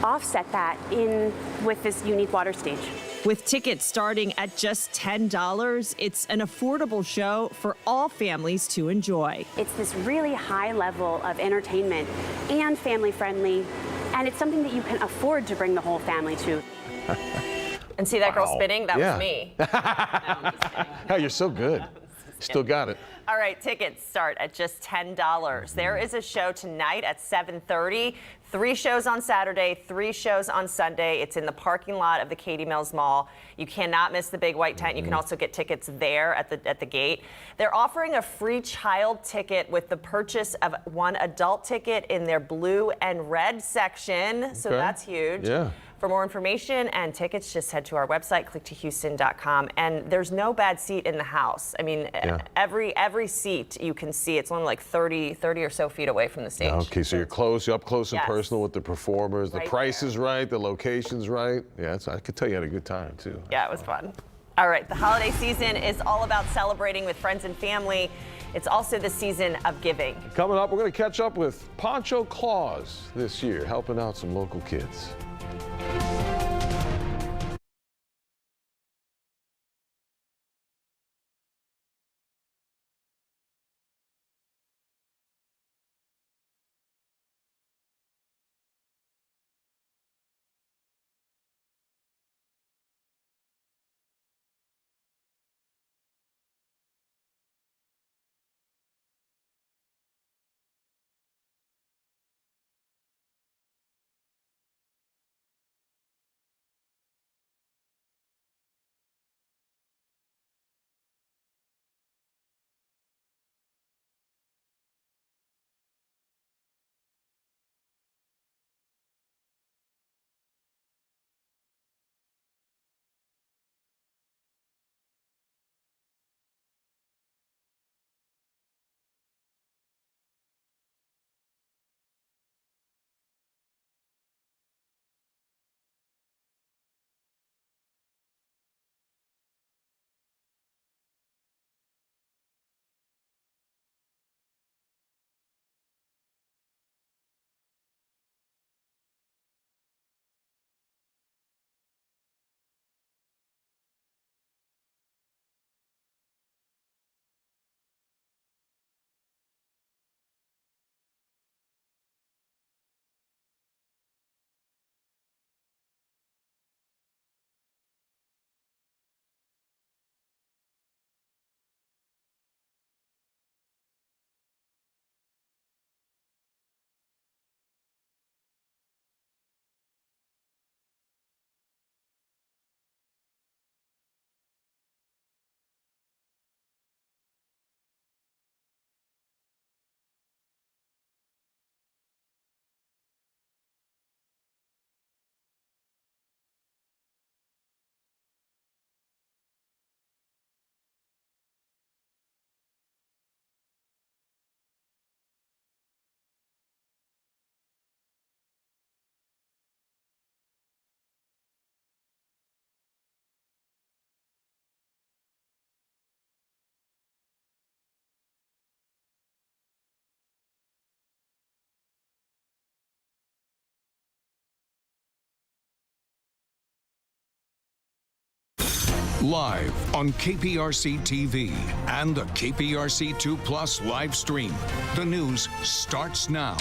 [SPEAKER 18] offset that in with this unique water stage.
[SPEAKER 17] With tickets starting at just $10, it's an affordable show for all families to enjoy.
[SPEAKER 18] It's this really high level of entertainment and family friendly, and it's something that you can afford to bring the whole family to.
[SPEAKER 1] And see that girl spinning? That
[SPEAKER 2] Yeah.
[SPEAKER 1] was me.
[SPEAKER 2] Oh, you're so good. Still got it.
[SPEAKER 1] All right, tickets start at just $10. There is a show tonight at 7:30. 3 shows on Saturday, 3 shows on Sunday. It's in the parking lot of the Katy Mills Mall. You cannot miss the big white tent. You can also get tickets there at the gate. They're offering a free child ticket with the purchase of 1 adult ticket in their blue and red section. So
[SPEAKER 2] Okay.
[SPEAKER 1] that's huge.
[SPEAKER 2] Yeah.
[SPEAKER 1] For more information and tickets, just head to our website, clicktohouston.com. And there's no bad seat in the house. I mean, every seat you can see. It's only like 30 or so feet away from the stage.
[SPEAKER 2] Okay, so you're up close and
[SPEAKER 1] Yes.
[SPEAKER 2] personal with the performers. The
[SPEAKER 1] Right
[SPEAKER 2] price is right, the location's right. Yeah, I could tell you had a good time too.
[SPEAKER 1] Yeah, it was fun. All right, the holiday season is all about celebrating with friends and family. It's also the season of giving.
[SPEAKER 2] Coming up, we're going to catch up with Poncho Claus this year, helping out some local kids.
[SPEAKER 4] Live on KPRC TV and the KPRC 2 Plus live stream. The news starts now.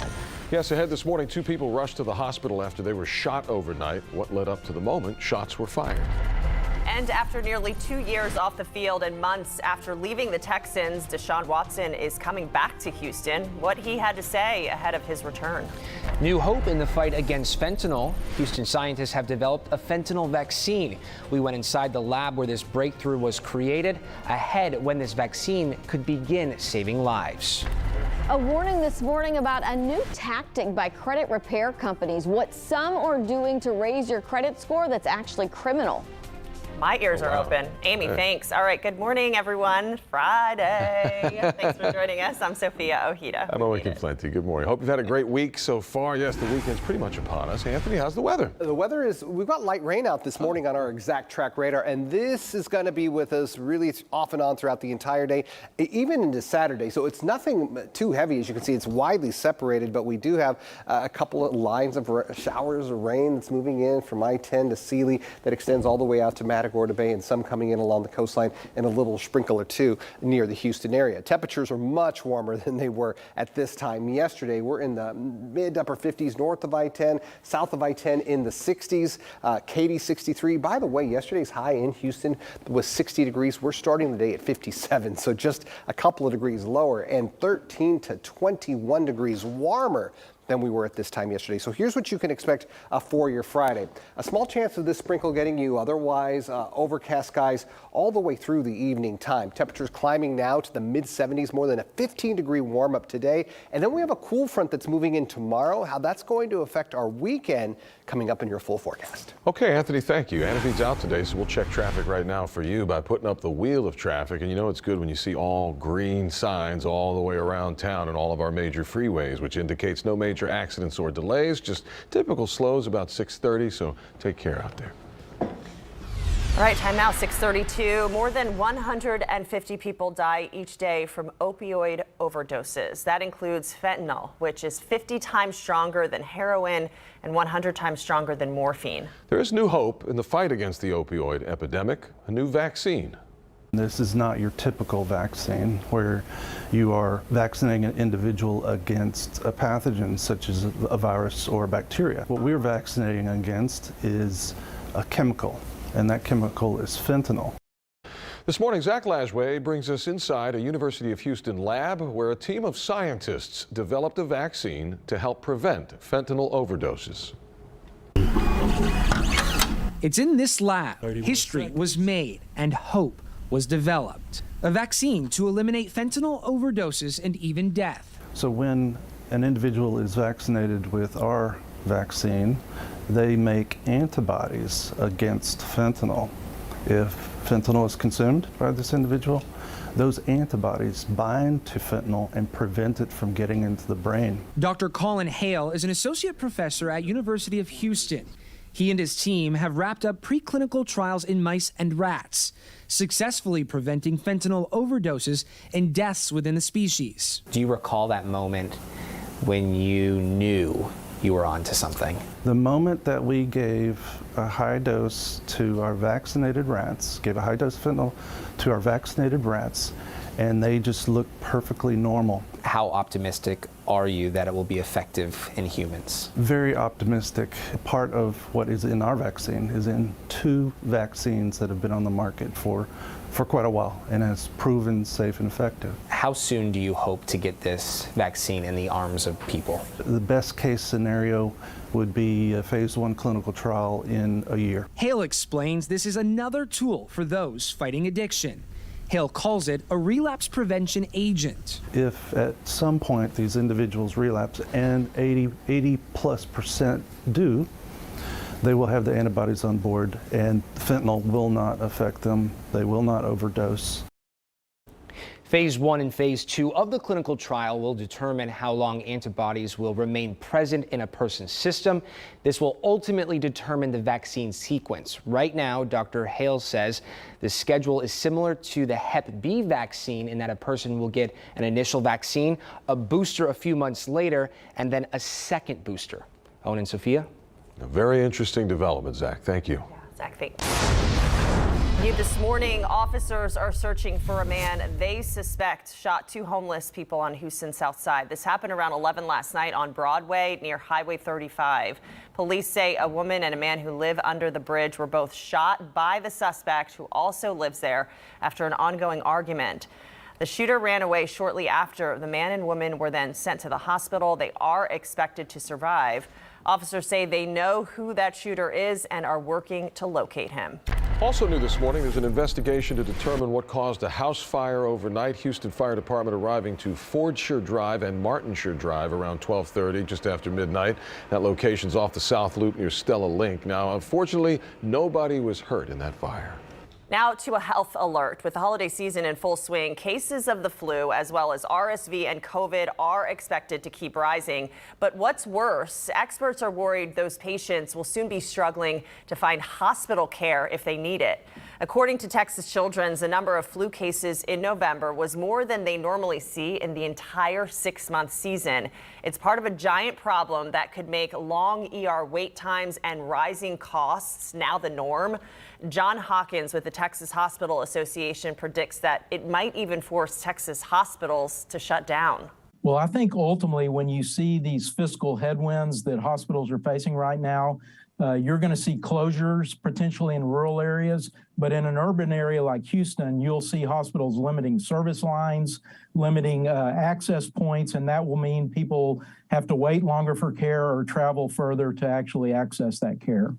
[SPEAKER 2] Yes, ahead this morning, 2 people rushed to the hospital after they were shot overnight. What led up to the moment shots were fired?
[SPEAKER 1] And after nearly 2 years off the field and months after leaving the Texans, Deshaun Watson is coming back to Houston. What he had to say ahead of his return.
[SPEAKER 19] New hope in the fight against fentanyl. Houston scientists have developed a fentanyl vaccine. We went inside the lab where this breakthrough was created, ahead when this vaccine could begin saving lives.
[SPEAKER 3] A warning this morning about a new tactic by credit repair companies, what some are doing to raise your credit score that's actually criminal.
[SPEAKER 1] My ears are open. Amy, thanks. All right, good morning, everyone. Friday. Thanks for joining us. I'm Sophia Ojeda.
[SPEAKER 2] I'm Owen Plenty. Good morning. Hope you've had a great week so far. Yes, the weekend's pretty much upon us. Anthony, how's the weather?
[SPEAKER 9] The weather is, we've got light rain out this morning on our exact track radar, and this is going to be with us really off and on throughout the entire day, even into Saturday. So it's nothing too heavy. As you can see, it's widely separated, but we do have a couple of lines of showers of rain that's moving in from I-10 to Sealy that extends all the way out to Matagorda Bay, and some coming in along the coastline, and a little sprinkle or two near the Houston area. Temperatures are much warmer than they were at this time yesterday. We're in the mid upper 50s north of I-10, south of I-10 in the 60s. Katy 63. By the way, yesterday's high in Houston was 60 degrees. We're starting the day at 57, so just a couple of degrees lower, and 13 to 21 degrees warmer than we were at this time yesterday. So here's what you can expect for your Friday. A small chance of this sprinkle getting you otherwise overcast skies all the way through the evening time. Temperatures climbing now to the mid 70s, more than a 15-degree warm up today. And then we have a cool front that's moving in tomorrow. How that's going to affect our weekend coming up in your full forecast.
[SPEAKER 2] Okay, Anthony, thank you. Anthony's out today, so we'll check traffic right now for you by putting up the wheel of traffic. And you know it's good when you see all green signs all the way around town and all of our major freeways, which indicates no major accidents or delays, just typical slows about 6:30, so take care out there.
[SPEAKER 1] All right, time now, 6:32. More than 150 people die each day from opioid overdoses. That includes fentanyl, which is 50 times stronger than heroin and 100 times stronger than morphine.
[SPEAKER 2] There is new hope in the fight against the opioid epidemic, a new vaccine.
[SPEAKER 12] This is not your typical vaccine where you are vaccinating an individual against a pathogen such as a virus or a bacteria. What we're vaccinating against is a chemical, and that chemical is fentanyl.
[SPEAKER 2] This morning, Zach Lajway brings us inside a University of Houston lab where a team of scientists developed a vaccine to help prevent fentanyl overdoses.
[SPEAKER 20] It's in this lab history was made and hope was developed. A vaccine to eliminate fentanyl overdoses and even death.
[SPEAKER 12] So when an individual is vaccinated with our vaccine, they make antibodies against fentanyl. If fentanyl is consumed by this individual, those antibodies bind to fentanyl and prevent it from getting into the brain.
[SPEAKER 20] Dr. Colin Hale is an associate professor at University of Houston. He and his team have wrapped up preclinical trials in mice and rats, successfully preventing fentanyl overdoses and deaths within the species.
[SPEAKER 19] Do you recall that moment when you knew you were onto something?
[SPEAKER 12] The moment that we gave a high dose to our vaccinated rats, gave a high dose of fentanyl to our vaccinated rats, and they just looked perfectly normal.
[SPEAKER 19] How optimistic are you that it will be effective in humans?
[SPEAKER 12] Very optimistic. Part of what is in our vaccine is in 2 vaccines that have been on the market for quite a while and has proven safe and effective.
[SPEAKER 19] How soon do you hope to get this vaccine in the arms of people?
[SPEAKER 12] The best case scenario would be a phase 1 clinical trial in a year.
[SPEAKER 20] Hale explains this is another tool for those fighting addiction. Hale calls it a relapse prevention agent.
[SPEAKER 12] If at some point these individuals relapse, and 80+% do, they will have the antibodies on board, and fentanyl will not affect them. They will not overdose.
[SPEAKER 19] Phase 1 and Phase 2 of the clinical trial will determine how long antibodies will remain present in a person's system. This will ultimately determine the vaccine sequence. Right now, Dr. Hale says the schedule is similar to the Hep B vaccine in that a person will get an initial vaccine, a booster a few months later, and then a second booster. Owen and Sophia?
[SPEAKER 2] A very interesting development, Zach. Thank you.
[SPEAKER 1] Yeah, Zach, thanks. New this morning, officers are searching for a man they suspect shot two homeless people on Houston's South Side. This happened around 11 last night on Broadway near Highway 35. Police say a woman and a man who live under the bridge were both shot by the suspect, who also lives there, after an ongoing argument. The shooter ran away shortly after. The man and woman were then sent to the hospital. They are expected to survive. Officers say they know who that shooter is and are working to locate him.
[SPEAKER 2] Also new this morning, there's an investigation to determine what caused a house fire overnight. Houston Fire Department arriving to Fordshire Drive and Martinshire Drive around 12:30, just after midnight. That location's off the South Loop near Stella Link. Now, unfortunately, nobody was hurt in that fire.
[SPEAKER 1] Now to a health alert. With the holiday season in full swing, cases of the flu as well as RSV and COVID are expected to keep rising. But what's worse, experts are worried those patients will soon be struggling to find hospital care if they need it. According to Texas Children's, the number of flu cases in November was more than they normally see in the entire 6-month season. It's part of a giant problem that could make long ER wait times and rising costs now the norm. John Hawkins with the Texas Hospital Association predicts that it might even force Texas hospitals to shut down.
[SPEAKER 21] Well, I think ultimately when you see these fiscal headwinds that hospitals are facing right now, you're going to see closures potentially in rural areas, but in an urban area like Houston, you'll see hospitals limiting service lines, limiting access points, and that will mean people have to wait longer for care or travel further to actually access that care.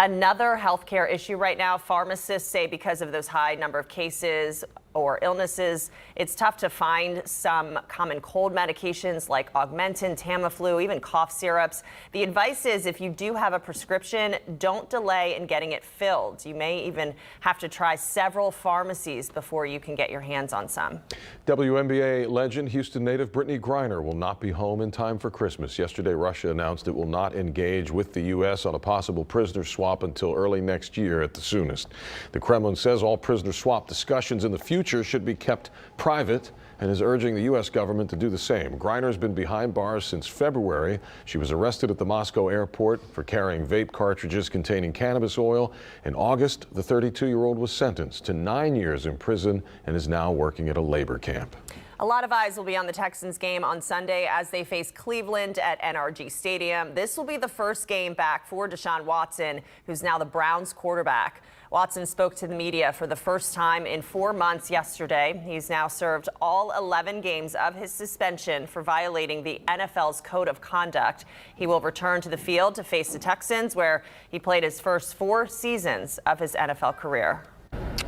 [SPEAKER 1] Another healthcare issue right now, pharmacists say because of those high number of cases or illnesses, it's tough to find some common cold medications like Augmentin, Tamiflu, even cough syrups. The advice is if you do have a prescription, don't delay in getting it filled. You may even have to try several pharmacies before you can get your hands on some.
[SPEAKER 2] WNBA legend, Houston native Brittany Griner will not be home in time for Christmas. Yesterday, Russia announced it will not engage with the U.S. on a possible prisoner swap until early next year at the soonest. The Kremlin says all prisoner swap discussions in the future should be kept private and is urging the U.S. government to do the same. Griner has been behind bars since February. She was arrested at the Moscow airport for carrying vape cartridges containing cannabis oil. In August, the 32-year-old was sentenced to 9 years in prison and is now working at a labor camp.
[SPEAKER 1] A lot of eyes will be on the Texans game on Sunday as they face Cleveland at NRG Stadium. This will be the first game back for Deshaun Watson, who's now the Browns quarterback. Watson spoke to the media for the first time in 4 months yesterday. He's now served all 11 games of his suspension for violating the NFL's code of conduct. He will return to the field to face the Texans, where he played his first 4 seasons of his NFL career.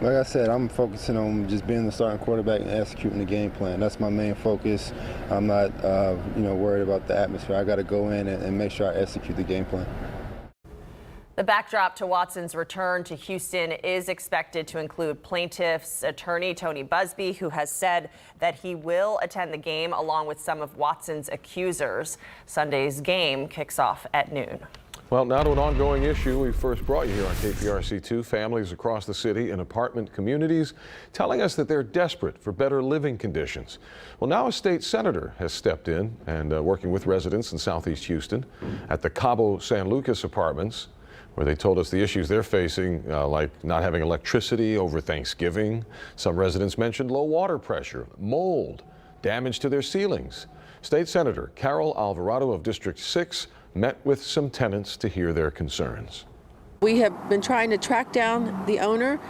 [SPEAKER 22] Like I said, I'm focusing on just being the starting quarterback and executing the game plan. That's my main focus. I'm not, worried about the atmosphere. I got to go in and make sure I execute the game plan.
[SPEAKER 1] The backdrop to Watson's return to Houston is expected to include plaintiff's attorney Tony Busby, who has said that he will attend the game along with some of Watson's accusers. Sunday's game kicks off at noon.
[SPEAKER 2] Well, now to an ongoing issue we first brought you here on KPRC2. Families across the city in apartment communities telling us that they're desperate for better living conditions. Well, now a state senator has stepped in and working with residents in Southeast Houston at the Cabo San Lucas apartments, where they told us the issues they're facing, like not having electricity over Thanksgiving. Some residents mentioned low water pressure, mold, damage to their ceilings. State Senator Carol Alvarado of District 6 met with some tenants to hear their concerns.
[SPEAKER 23] We have been trying to track down the owner,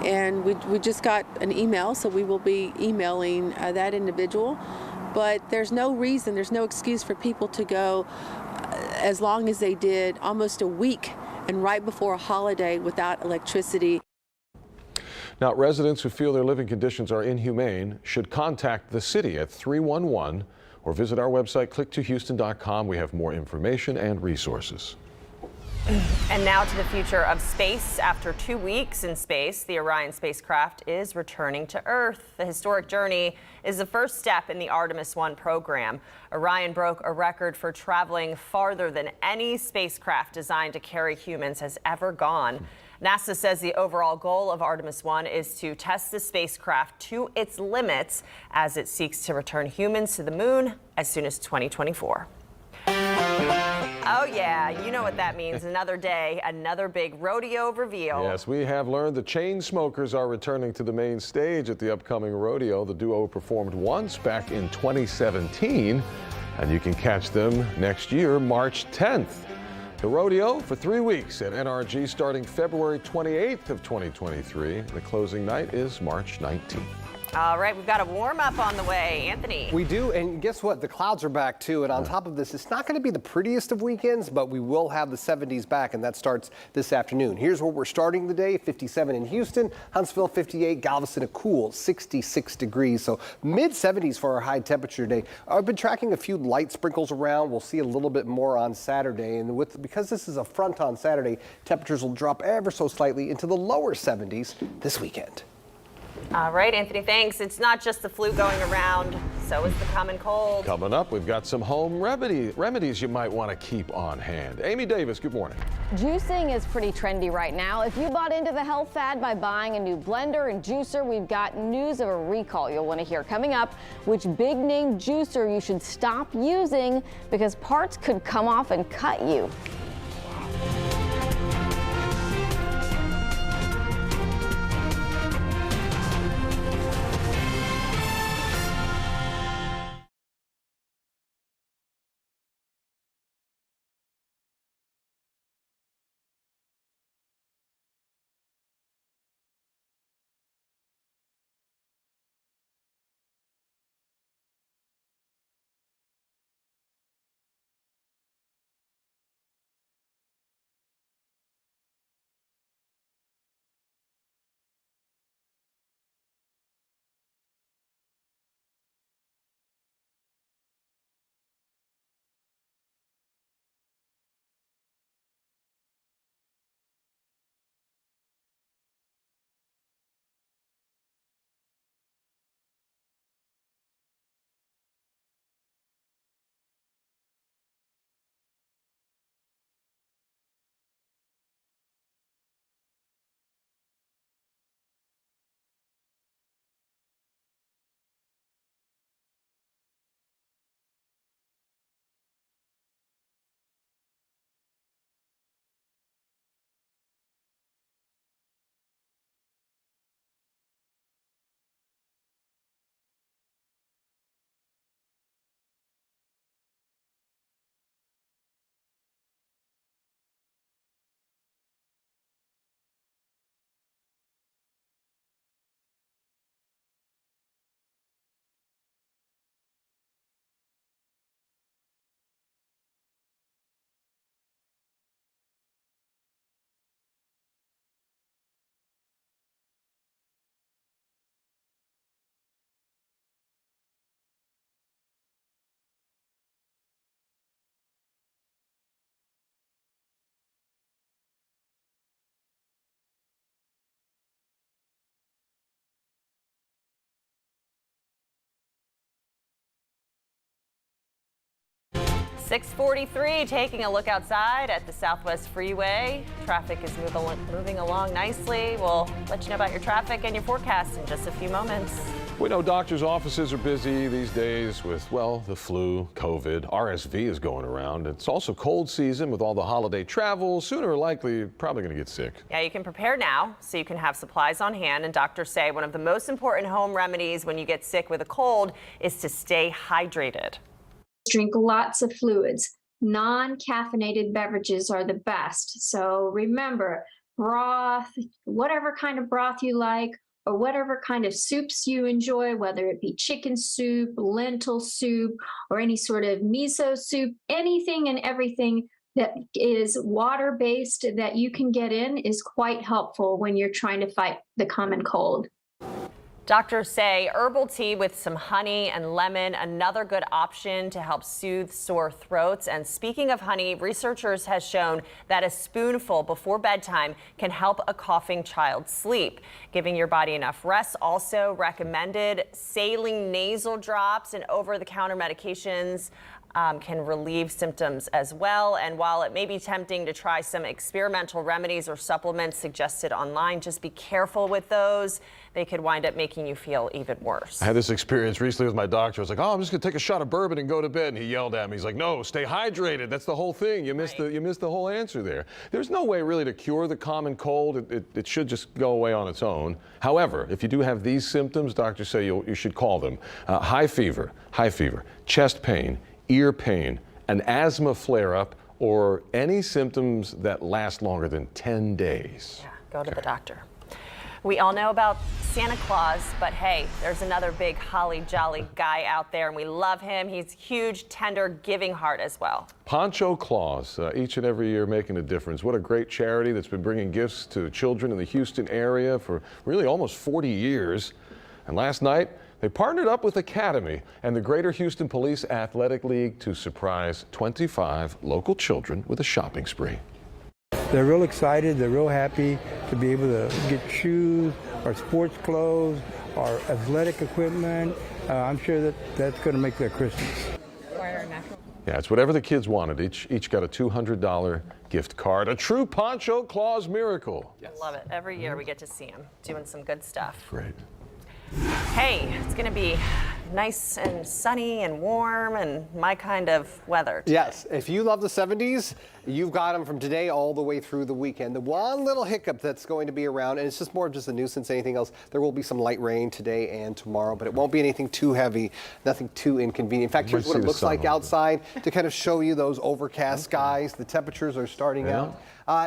[SPEAKER 23] and we just got an email, so we will be emailing that individual. But there's no reason, there's no excuse for people to go as long as they did, almost a week and right before a holiday without electricity.
[SPEAKER 2] Now, residents who feel their living conditions are inhumane should contact the city at 311 or visit our website, click2houston.com. We have more information and resources.
[SPEAKER 1] And now to the future of space. After 2 weeks in space, the Orion spacecraft is returning to Earth. The historic journey is the first step in the Artemis 1 program. Orion broke a record for traveling farther than any spacecraft designed to carry humans has ever gone. NASA says the overall goal of Artemis 1 is to test the spacecraft to its limits as it seeks to return humans to the moon as soon as 2024. Oh, yeah, you know what that means. Another day, another big rodeo reveal.
[SPEAKER 2] Yes, we have learned the Chainsmokers are returning to the main stage at the upcoming rodeo. The duo performed once back in 2017, and you can catch them next year, March 10th. The rodeo for 3 weeks at NRG starting February 28th of 2023. The closing night is March 19th.
[SPEAKER 1] All right, we've got a warm-up on the way. Anthony.
[SPEAKER 9] We do, and guess what? The clouds are back, too. And on top of this, it's not going to be the prettiest of weekends, but we will have the 70s back, and that starts this afternoon. Here's where we're starting the day. 57 in Houston, Huntsville 58, Galveston a cool 66 degrees. So mid-70s for our high temperature day. I've been tracking a few light sprinkles around. We'll see a little bit more on Saturday. And because this is a front on Saturday, temperatures will drop ever so slightly into the lower 70s this weekend.
[SPEAKER 1] All right, Anthony, thanks. It's not just the flu going around, so is the common cold.
[SPEAKER 2] Coming up, we've got some home remedies you might want to keep on hand. Amy Davis, good morning.
[SPEAKER 3] Juicing is pretty trendy right now. If you bought into the health fad by buying a new blender and juicer, we've got news of a recall you'll want to hear coming up. Which big name juicer you should stop using because parts could come off and cut you.
[SPEAKER 1] 6:43, taking a look outside at the Southwest Freeway. Traffic is moving along nicely. We'll let you know about your traffic and your forecast in just a few moments.
[SPEAKER 2] We know doctors' offices are busy these days with, well, the flu, COVID, RSV is going around. It's also cold season with all the holiday travel. Sooner or likely, you're probably going to get sick.
[SPEAKER 1] Yeah, you can prepare now so you can have supplies on hand. And doctors say one of the most important home remedies when you get sick with a cold is to stay hydrated.
[SPEAKER 5] Drink lots of fluids. Non-caffeinated beverages are the best. So remember, broth, whatever kind of broth you like, or whatever kind of soups you enjoy, whether it be chicken soup, lentil soup, or any sort of miso soup, anything and everything that is water-based that you can get in is quite helpful when you're trying to fight the common cold.
[SPEAKER 1] Doctors say herbal tea with some honey and lemon, another good option to help soothe sore throats. And speaking of honey, researchers have shown that a spoonful before bedtime can help a coughing child sleep. Giving your body enough rest also recommended. Saline nasal drops and over-the-counter medications can relieve symptoms as well. And while it may be tempting to try some experimental remedies or supplements suggested online, just be careful with those. They could wind up making you feel even worse.
[SPEAKER 2] I had this experience recently with my doctor. I was like, oh, I'm just going to take a shot of bourbon and go to bed. And he yelled at me. He's like, no, stay hydrated. That's the whole thing. You missed the whole answer there. There's no way really to cure the common cold. It should just go away on its own. However, if you do have these symptoms, doctors say you should call them. High fever, chest pain, ear pain, an asthma flare-up, or any symptoms that last longer than 10 days.
[SPEAKER 1] Yeah, go to the doctor. We all know about Santa Claus, but hey, there's another big holly jolly guy out there, and we love him. He's huge, tender, giving heart as well.
[SPEAKER 2] Poncho Claus, each and every year making a difference. What a great charity that's been bringing gifts to children in the Houston area for really almost 40 years. And last night, they partnered up with Academy and the Greater Houston Police Athletic League to surprise 25 local children with a shopping spree.
[SPEAKER 6] They're real excited, they're real happy to be able to get shoes or sports clothes or athletic equipment. I'm sure that's going to make their Christmas.
[SPEAKER 2] Yeah, it's whatever the kids wanted. Each got a $200 gift card. A true Poncho Claus miracle.
[SPEAKER 1] Yes. I love it. Every year we get to see him doing some good stuff.
[SPEAKER 2] Great.
[SPEAKER 1] Hey, it's going to be nice and sunny and warm and my kind of weather today.
[SPEAKER 9] Yes, if you love the 70s, you've got them from today all the way through the weekend. The one little hiccup that's going to be around, and it's just more of just a nuisance than anything else, there will be some light rain today and tomorrow, but it won't be anything too heavy, nothing too inconvenient. In fact, here's what it looks like outside to kind of show you those overcast skies. The temperatures are starting out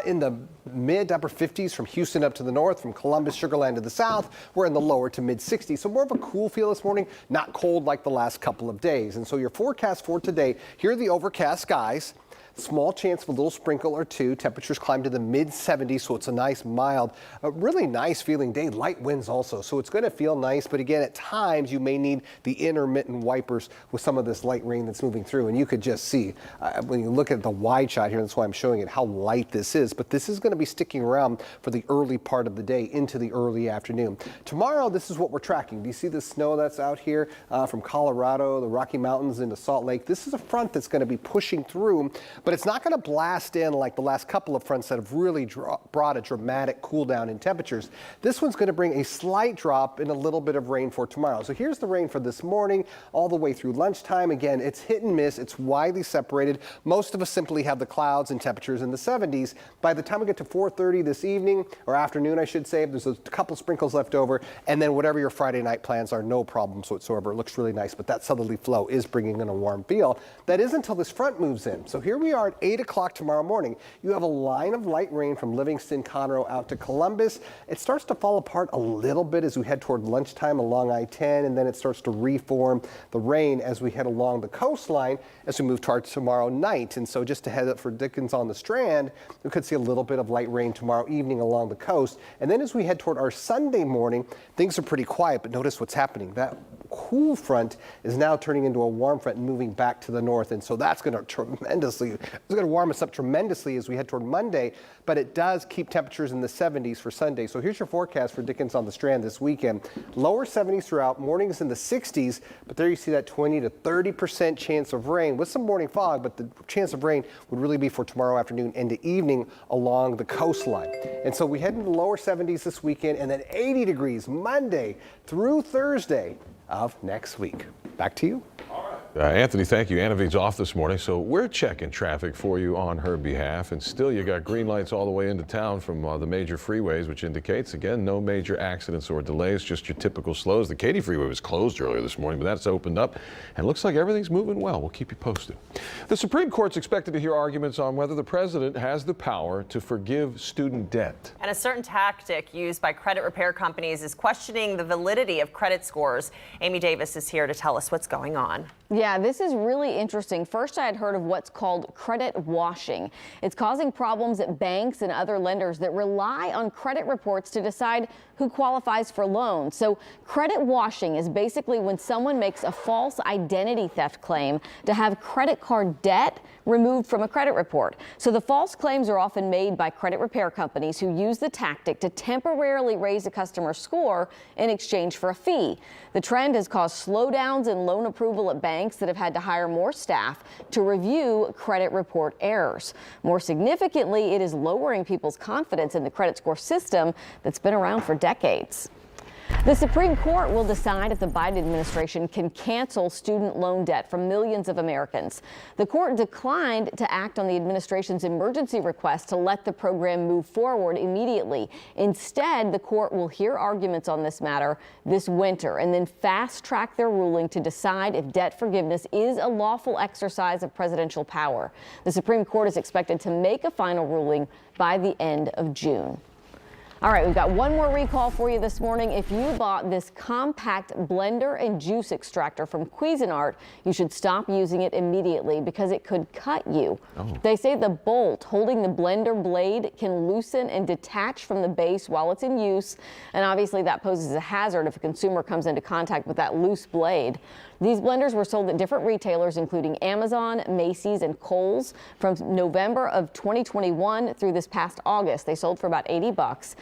[SPEAKER 9] in the mid to upper 50s from Houston up to the north, from Columbus, Sugar Land to the south. We're in the lower to mid 60s. So more of a cool feel this morning, not cold like the last couple of days. And so your forecast for today, here are the overcast skies. Small chance of a little sprinkle or two. Temperatures climb to the mid 70s, so it's a nice, mild, really nice feeling day. Light winds also, so it's going to feel nice. But again, at times you may need the intermittent wipers with some of this light rain that's moving through. And you could just see when you look at the wide shot here, that's why I'm showing it, how light this is. But this is going to be sticking around for the early part of the day into the early afternoon. Tomorrow, this is what we're tracking. Do you see the snow that's out here from Colorado, the Rocky Mountains into Salt Lake? This is a front that's going to be pushing through. But it's not going to blast in like the last couple of fronts that have really brought a dramatic cool down in temperatures. This one's going to bring a slight drop in a little bit of rain for tomorrow. So here's the rain for this morning all the way through lunchtime. Again, it's hit and miss. It's widely separated. Most of us simply have the clouds and temperatures in the 70s. By the time we get to 4:30 this evening, or afternoon, I should say, there's a couple sprinkles left over. And then whatever your Friday night plans are, no problems whatsoever. It looks really nice. But that southerly flow is bringing in a warm feel. That is until this front moves in. So here we are at 8 o'clock tomorrow morning. You have a line of light rain from Livingston, Conroe out to Columbus. It starts to fall apart a little bit as we head toward lunchtime along I-10, and then it starts to reform the rain as we head along the coastline as we move towards tomorrow night. And so just to head up for Dickens on the Strand, we could see a little bit of light rain tomorrow evening along the coast. And then as we head toward our Sunday morning, things are pretty quiet, but notice what's happening. That cool front is now turning into a warm front and moving back to the north. And so that's going to warm us up tremendously as we head toward Monday, but it does keep temperatures in the 70s for Sunday. So here's your forecast for Dickens on the Strand this weekend. Lower 70s throughout, mornings in the 60s, but there you see that 20 to 30% chance of rain with some morning fog, but the chance of rain would really be for tomorrow afternoon into evening along the coastline. And so we head into the lower 70s this weekend, and then 80 degrees Monday through Thursday of next week. Back to you.
[SPEAKER 2] Anthony, thank you. Annavee's off this morning, so we're checking traffic for you on her behalf. And still, you got green lights all the way into town from the major freeways, which indicates, again, no major accidents or delays, just your typical slows. The Katy Freeway was closed earlier this morning, but that's opened up, and looks like everything's moving well. We'll keep you posted. The Supreme Court's expected to hear arguments on whether the president has the power to forgive student debt.
[SPEAKER 1] And a certain tactic used by credit repair companies is questioning the validity of credit scores. Amy Davis is here to tell us what's going on.
[SPEAKER 3] Yeah, this is really interesting. First, I had heard of what's called credit washing. It's causing problems at banks and other lenders that rely on credit reports to decide who qualifies for loans. So credit washing is basically when someone makes a false identity theft claim to have credit card debt removed from a credit report. So the false claims are often made by credit repair companies who use the tactic to temporarily raise a customer's score in exchange for a fee. The trend has caused slowdowns in loan approval at banks that have had to hire more staff to review credit report errors. More significantly, it is lowering people's confidence in the credit score system that's been around for decades. The Supreme Court will decide if the Biden administration can cancel student loan debt from millions of Americans. The court declined to act on the administration's emergency request to let the program move forward immediately. Instead, the court will hear arguments on this matter this winter and then fast-track their ruling to decide if debt forgiveness is a lawful exercise of presidential power. The Supreme Court is expected to make a final ruling by the end of June. All right, we've got one more recall for you this morning. If you bought this compact blender and juice extractor from Cuisinart, you should stop using it immediately because it could cut you. They say the bolt holding the blender blade can loosen and detach from the base while it's in use, and obviously that poses a hazard if a consumer comes into contact with that loose blade. These blenders were sold at different retailers, including Amazon, Macy's, and Kohl's from November of 2021 through this past August. They sold for about $80.